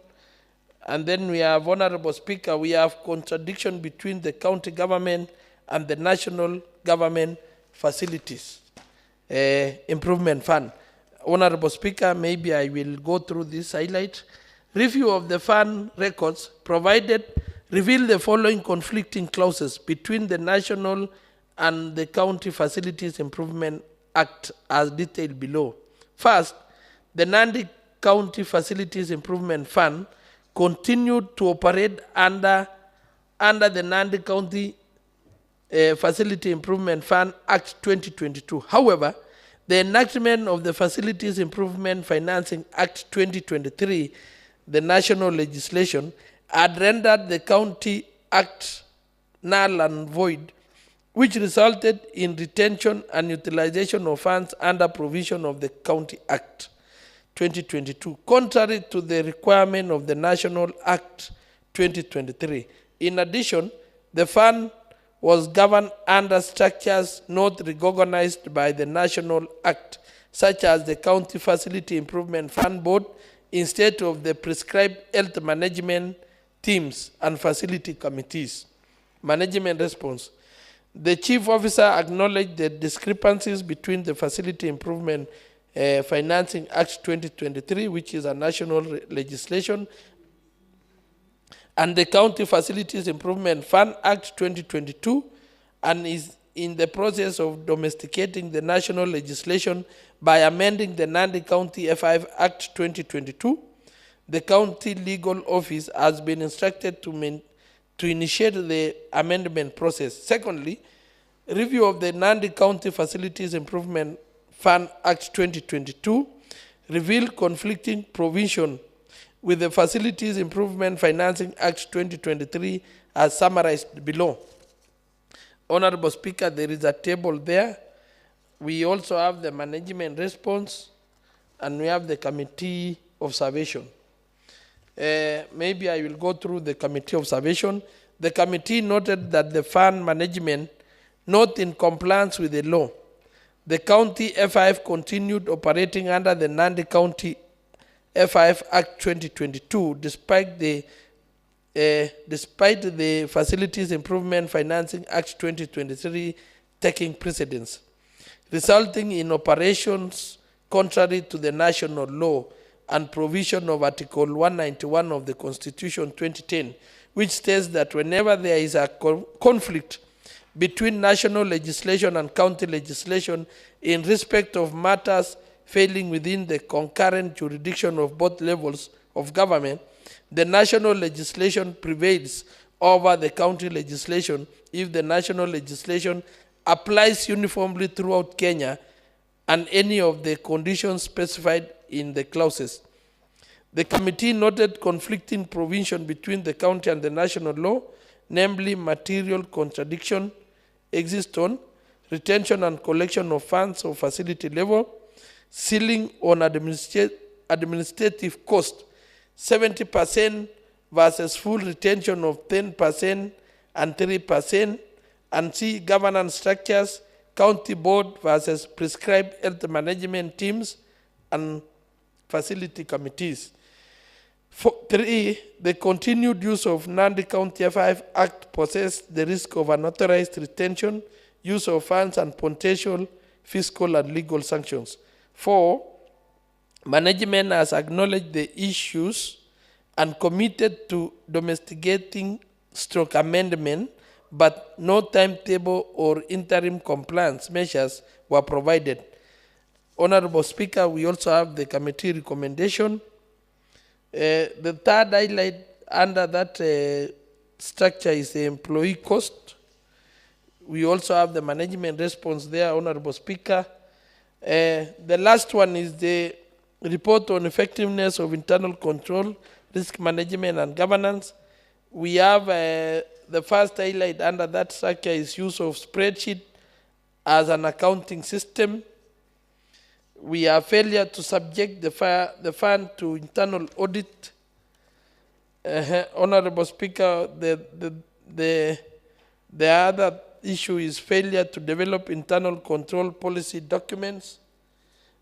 And then we have, Honorable Speaker, we have contradiction between the county government and the national government facilities improvement fund. Honorable Speaker, maybe I will go through this highlight. Review of the fund records provided reveal the following conflicting clauses between the national and the County Facilities Improvement Act as detailed below. First, the Nandi County Facilities Improvement Fund continued to operate under the Nandi County Facility Improvement Fund Act 2022. However, the enactment of the Facilities Improvement Financing Act 2023, the national legislation, had rendered the County Act null and void, which resulted in retention and utilization of funds under provision of the County Act 2022, contrary to the requirement of the National Act 2023. In addition, the fund was governed under structures not recognized by the National Act, such as the County Facility Improvement Fund Board, instead of the prescribed health management teams and facility committees. Management response. The Chief Officer acknowledged the discrepancies between the Facility Improvement Financing Act 2023, which is a national legislation, and the County Facilities Improvement Fund Act 2022, and is in the process of domesticating the national legislation by amending the Nandi County F5 Act 2022. The County Legal Office has been instructed to initiate the amendment process. Secondly, review of the Nandi County Facilities Improvement Fund Act 2022 revealed conflicting provision with the Facilities Improvement Financing Act 2023 as summarized below. Honorable Speaker, there is a table there. We also have the management response and we have the committee observation. Maybe I will go through the committee observation. The committee noted that the fund management not in compliance with the law. The County F5 continued operating under the Nandi County F5 Act 2022 despite the Facilities Improvement Financing Act 2023 taking precedence, resulting in operations contrary to the national law and provision of Article 191 of the Constitution 2010, which states that whenever there is a conflict between national legislation and county legislation in respect of matters falling within the concurrent jurisdiction of both levels of government, the national legislation prevails over the county legislation if the national legislation applies uniformly throughout Kenya and any of the conditions specified in the clauses. The committee noted conflicting provision between the county and the national law, namely material contradiction exists on retention and collection of funds of facility level, ceiling on administrative cost, 70% versus full retention of 10% and 3%, and C, governance structures, county board versus prescribed health management teams and facility committees. 3, the continued use of Nandi County F5 Act poses the risk of unauthorized retention, use of funds, and potential fiscal and legal sanctions. 4, management has acknowledged the issues and committed to domesticating stroke amendment, but no timetable or interim compliance measures were provided. Honorable Speaker, we also have the committee recommendation. The third highlight under that structure is the employee cost. We also have the management response there, Honorable Speaker. The last one is the report on effectiveness of internal control, risk management and governance. We have the first highlight under that structure is use of spreadsheet as an accounting system. We have failure to subject the fund to internal audit. Honorable Speaker, the other issue is failure to develop internal control policy documents.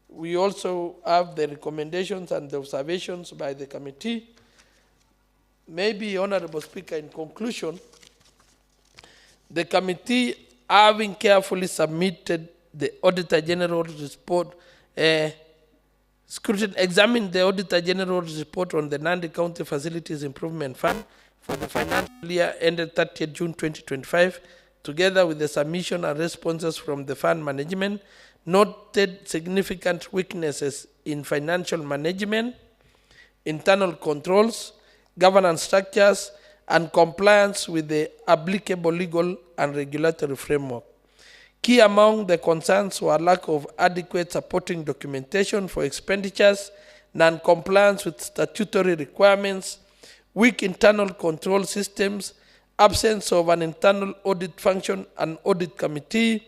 We also have the recommendations and the observations by the committee. Maybe, Honorable Speaker, in conclusion, the committee, having carefully submitted the Auditor General's report, examined the Auditor General's report on the Nandi County Facilities Improvement Fund for the financial year ended 30th June 2025, together with the submission and responses from the fund management, noted significant weaknesses in financial management, internal controls, governance structures, and compliance with the applicable legal and regulatory framework. Key among the concerns were lack of adequate supporting documentation for expenditures, non-compliance with statutory requirements, weak internal control systems, absence of an internal audit function and audit committee,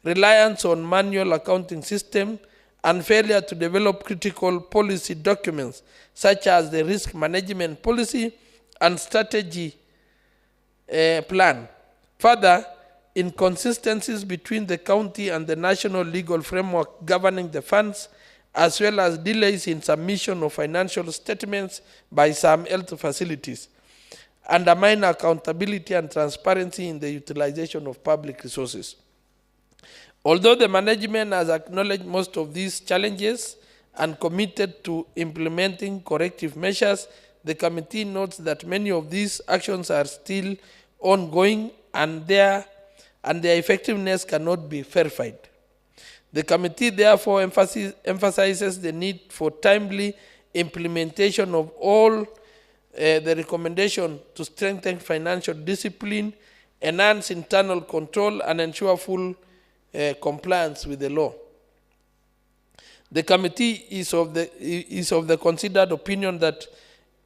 reliance on manual accounting system, and failure to develop critical policy documents such as the risk management policy and strategy plan. Further, inconsistencies between the county and the national legal framework governing the funds, as well as delays in submission of financial statements by some health facilities, undermine accountability and transparency in the utilization of public resources. Although the management has acknowledged most of these challenges and committed to implementing corrective measures, the committee notes that many of these actions are still ongoing and their effectiveness cannot be verified. The committee therefore emphasizes the need for timely implementation of all the recommendation to strengthen financial discipline, enhance internal control, and ensure full compliance with the law. The committee is of the considered opinion that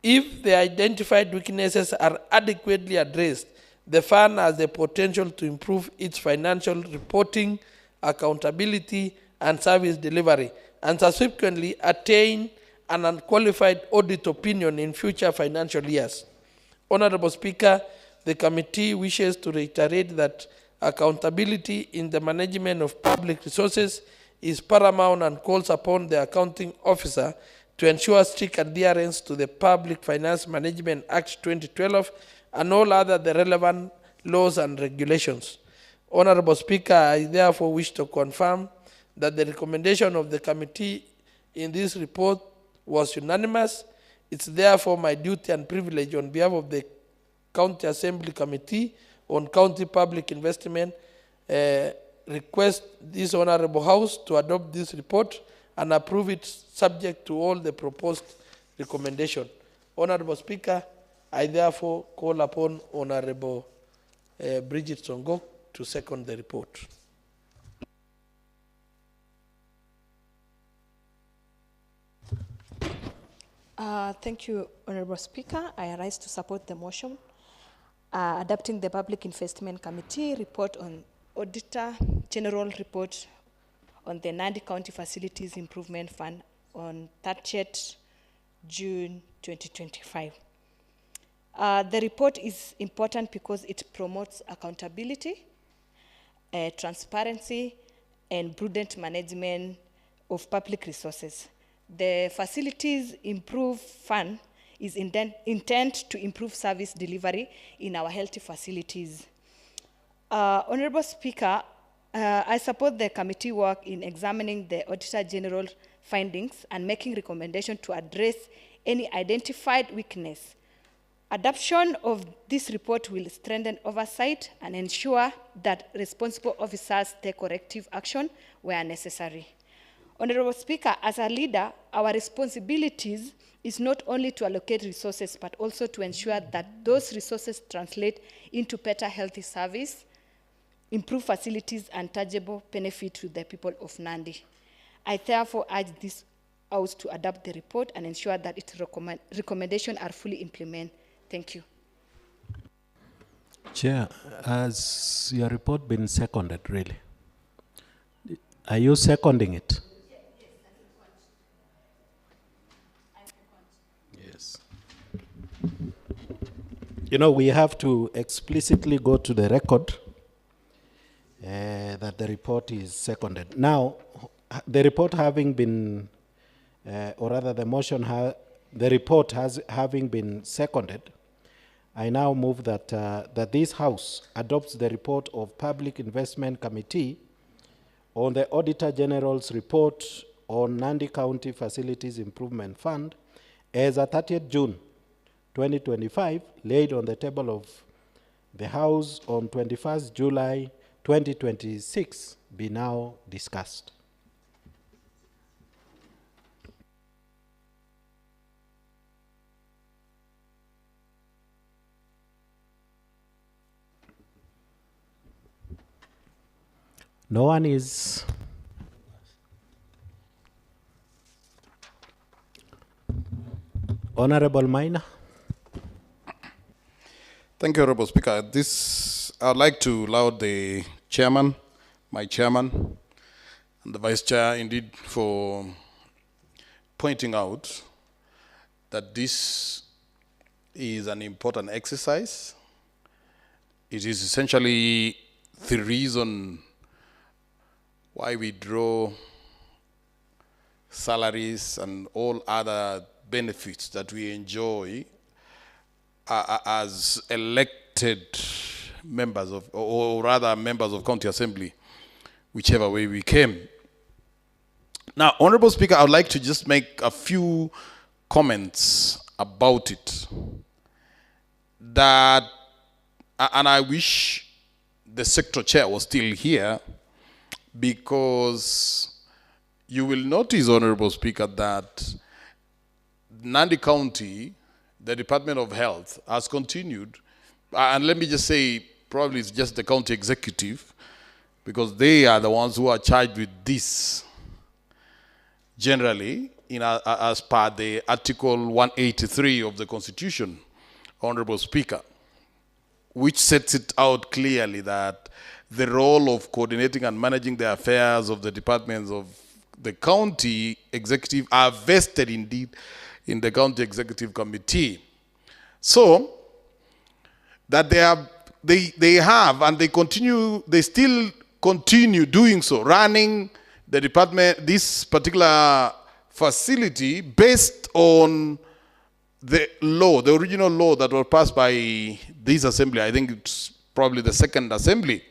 if the identified weaknesses are adequately addressed, the fund has the potential to improve its financial reporting, accountability, and service delivery, and subsequently attain an unqualified audit opinion in future financial years. Honorable Speaker, the committee wishes to reiterate that accountability in the management of public resources is paramount and calls upon the accounting officer to ensure strict adherence to the Public Finance Management Act 2012 and all other the relevant laws and regulations. Honorable Speaker, I therefore wish to confirm that the recommendation of the committee in this report was unanimous. It's therefore my duty and privilege on behalf of the County Assembly Committee on County Public Investment request this Honorable House to adopt this report and approve it subject to all the proposed recommendations. Honorable Speaker, I therefore call upon Honorable Bridget Songok to second the report. Thank you, Honorable Speaker. I rise to support the motion adopting the Public Investment Committee report on Auditor General report on the Nandi County Facilities Improvement Fund on 30th June 2025. The report is important because it promotes accountability, transparency, and prudent management of public resources. The Facilities Improve Fund is intended to improve service delivery in our healthy facilities. Honorable Speaker, I support the committee work in examining the Auditor General findings and making recommendations to address any identified weakness. Adoption of this report will strengthen oversight and ensure that responsible officers take corrective action where necessary. Honorable Speaker, as a leader, our responsibilities is not only to allocate resources, but also to ensure that those resources translate into better healthy service, improve facilities, and tangible benefit to the people of Nandi. I therefore urge this House to adopt the report and ensure that its recommendations are fully implemented. Thank you. Chair, has your report been seconded, really? Are you seconding it? Yes. You know, we have to explicitly go to the record that the report is seconded. Now, the report having been, or rather the motion, the report having been seconded, I now move that, that this House adopts the report of Public Investment Committee on the Auditor General's report on Nandi County Facilities Improvement Fund as at 30th June 2025, laid on the table of the House on 21st July 2026, be now discussed. No one is. Honorable Minor. Thank you, Honorable Speaker. I'd like to laud the chairman, my chairman, and the vice chair, indeed, for pointing out that this is an important exercise. It is essentially the reason why we draw salaries and all other benefits that we enjoy as elected members of, or rather members of county assembly, whichever way we came. Now, Honorable Speaker, I would like to just make a few comments about it. That, and I wish the sector chair was still here, because you will notice, Honorable Speaker, that Nandi County, the Department of Health, has continued, and let me just say, probably it's just the county executive, because they are the ones who are charged with this, generally, as per the Article 183 of the Constitution, Honorable Speaker, which sets it out clearly that the role of coordinating and managing the affairs of the departments of the county executive are vested indeed in the county executive committee. So that they have and they still continue doing so, running the department, this particular facility, based on the law, the original law that was passed by this assembly. I think it's probably the second assembly,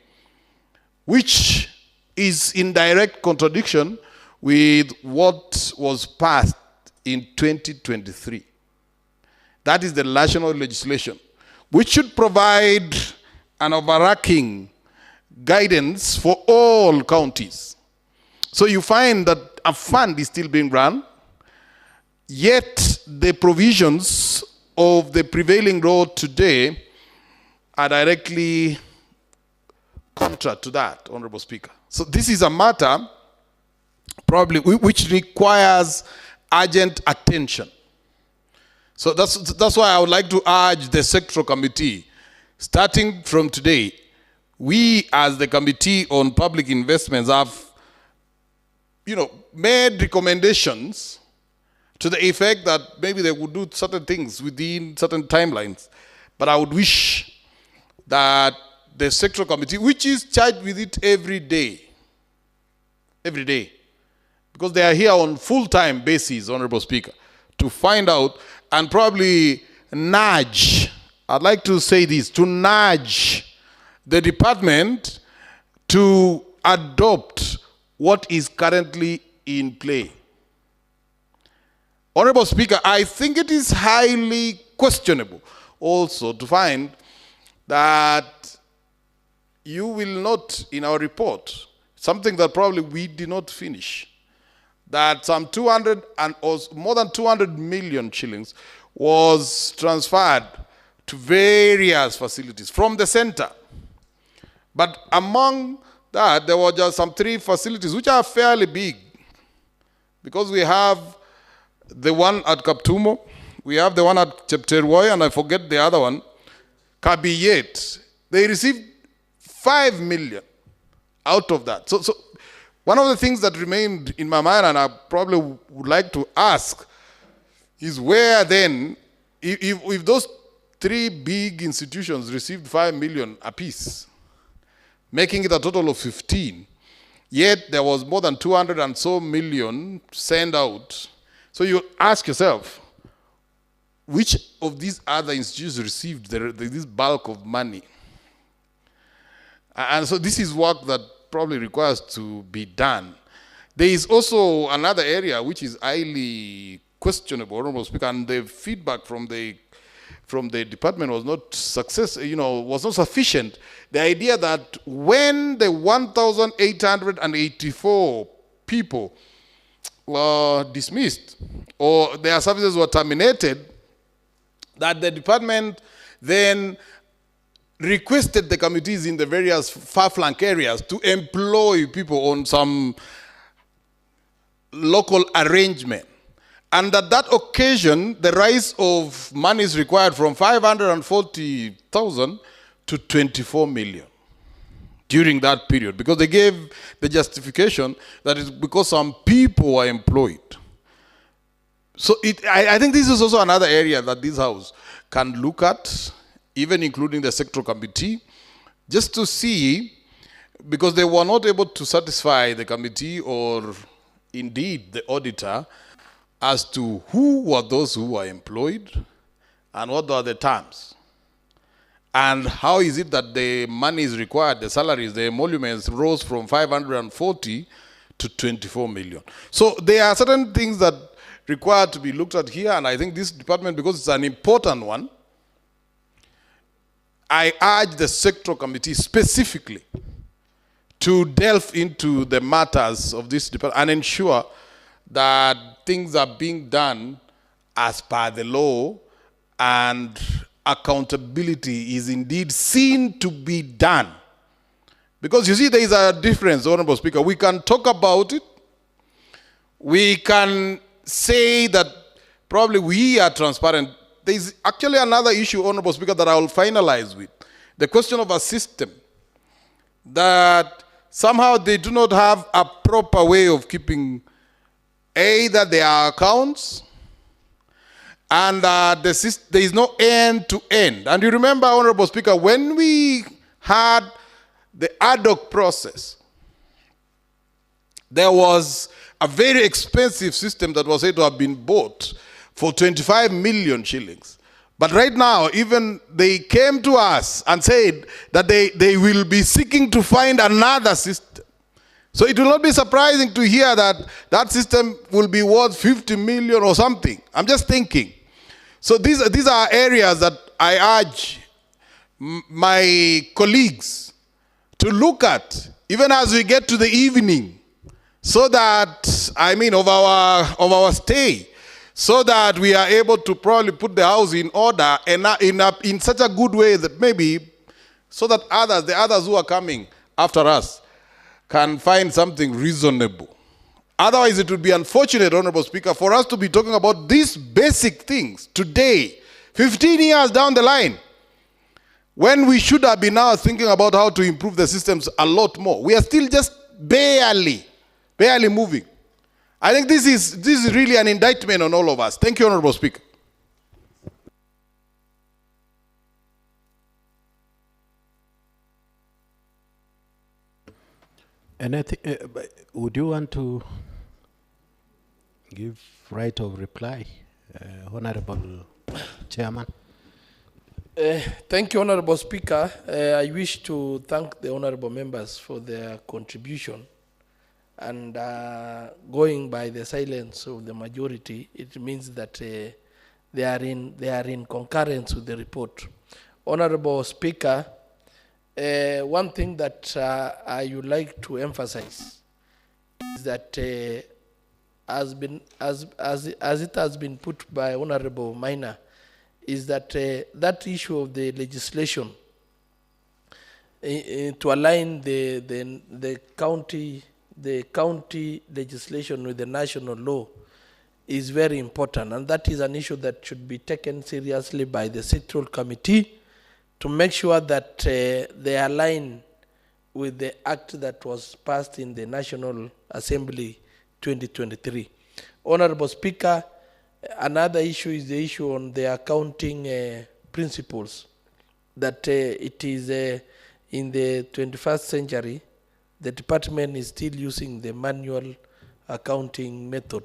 which is in direct contradiction with what was passed in 2023. That is the national legislation, which should provide an overarching guidance for all counties. So you find that a fund is still being run, yet the provisions of the prevailing law today are directly contrary to that, Honorable Speaker. So this is a matter probably which requires urgent attention. So that's why I would like to urge the sectoral committee, starting from today, we as the Committee on Public Investments have, made recommendations to the effect that maybe they would do certain things within certain timelines. But I would wish that the sectoral committee, which is charged with it every day, because they are here on full-time basis, Honorable Speaker, to find out and probably nudge, I'd like to say this, to nudge the department to adopt what is currently in play. Honorable Speaker, I think it is highly questionable also to find that you will not, in our report, something that probably we did not finish, that some 200 and more than 200 million shillings was transferred to various facilities from the center. But among that, there were just some 3 facilities which are fairly big, because we have the one at Kaptumo, we have the one at Chepterwoi, and I forget the other one, Kabiyet. They received 5 million out of that. So one of the things that remained in my mind, and I probably would like to ask, is where then, if those 3 big institutions received 5 million apiece, making it a total of 15, yet there was more than 200 and so million sent out. So you ask yourself, which of these other institutions received this bulk of money? And so this is work that probably requires to be done. There is also another area which is highly questionable, Honorable Speaker, and the feedback from the department was not was not sufficient. The idea that when the 1,884 people were dismissed or their services were terminated, that the department then requested the committees in the various far-flung areas to employ people on some local arrangement. And at that occasion, the rise of money is required from 540,000 to 24 million during that period, because they gave the justification that it's because some people were employed. So I think this is also another area that this House can look at, even including the sectoral committee, just to see, because they were not able to satisfy the committee or indeed the auditor as to who were those who were employed and what are the terms. And how is it that the money is required, the salaries, the emoluments rose from 540 to 24 million. So there are certain things that require to be looked at here, and I think this department, because it's an important one, I urge the sectoral committee specifically to delve into the matters of this department and ensure that things are being done as per the law and accountability is indeed seen to be done. Because you see, there is a difference, Honorable Speaker. We can talk about it. We can say that probably we are transparent. There is actually another issue, Honorable Speaker, that I will finalize with. The question of a system that somehow they do not have a proper way of keeping either their accounts, and there is no end to end. And you remember, Honorable Speaker, when we had the ad hoc process, there was a very expensive system that was said to have been bought for 25 million shillings. But right now, even they came to us and said that they will be seeking to find another system. So it will not be surprising to hear that that system will be worth 50 million or something. I'm just thinking. So these are areas that I urge my colleagues to look at, even as we get to the evening, so that, I mean, of our stay, so that we are able to probably put the house in order and in such a good way that maybe, so that the others who are coming after us can find something reasonable. Otherwise, it would be unfortunate, Honorable Speaker, for us to be talking about these basic things today, 15 years down the line, when we should have been now thinking about how to improve the systems a lot more. We are still just barely moving. I think this is really an indictment on all of us. Thank you, Honorable Speaker. Anything, would you want to give right of reply, Honorable Chairman? Thank you, Honorable Speaker. I wish to thank the honorable members for their contribution. And going by the silence of the majority, it means that they are in concurrence with the report. Honorable Speaker, one thing that I would like to emphasize is that as it has been put by Honorable Minor, is that that issue of the legislation to align the county legislation with the national law is very important, and that is an issue that should be taken seriously by the sectoral committee to make sure that they align with the act that was passed in the National Assembly 2023. Honorable Speaker, another issue is the issue on the accounting principles, that it is in the 21st century, the department is still using the manual accounting method.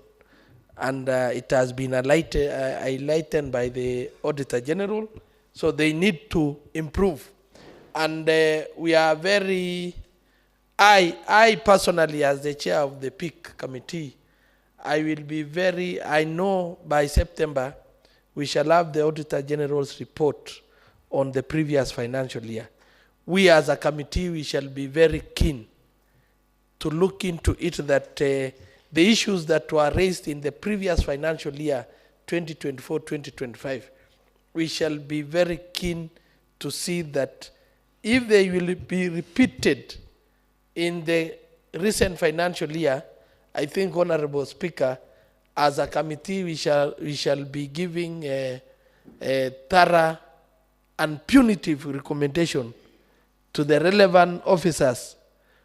And it has been highlighted by the Auditor General, so they need to improve. And we are I personally, as the chair of the PIC committee, I will be I know by September, we shall have the Auditor General's report on the previous financial year. We as a committee, we shall be very keen to look into it, that the issues that were raised in the previous financial year, 2024-2025, we shall be very keen to see that if they will be repeated in the recent financial year, I think, Honorable Speaker, as a committee, we shall be giving a thorough and punitive recommendation to the relevant officers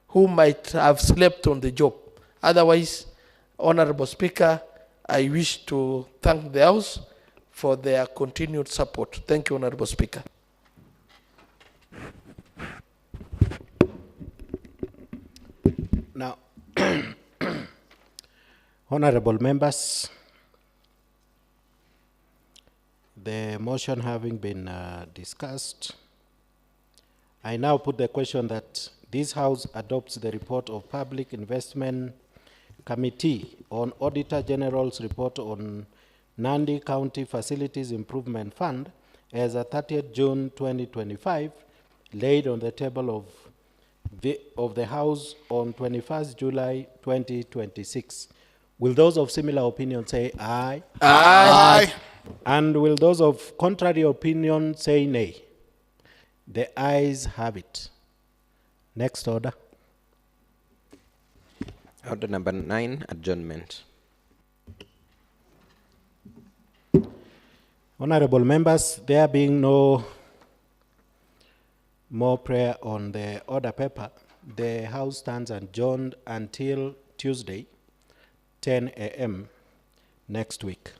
who might have slept on the job. Otherwise, Honorable Speaker, I wish to thank the House for their continued support. Thank you, Honorable Speaker. Now, honorable members, the motion having been discussed, I now put the question that this House adopts the report of Public Investment Committee on Auditor General's report on Nandi County Facilities Improvement Fund as of 30th June 2025, laid on the table of the House on 21st July 2026. Will those of similar opinion say aye? Aye. And will those of contrary opinion say nay? The ayes have it. Next order. Order number 9, adjournment. Honorable members, there being no more prayer on the order paper, the House stands adjourned until Tuesday, 10 a.m. next week.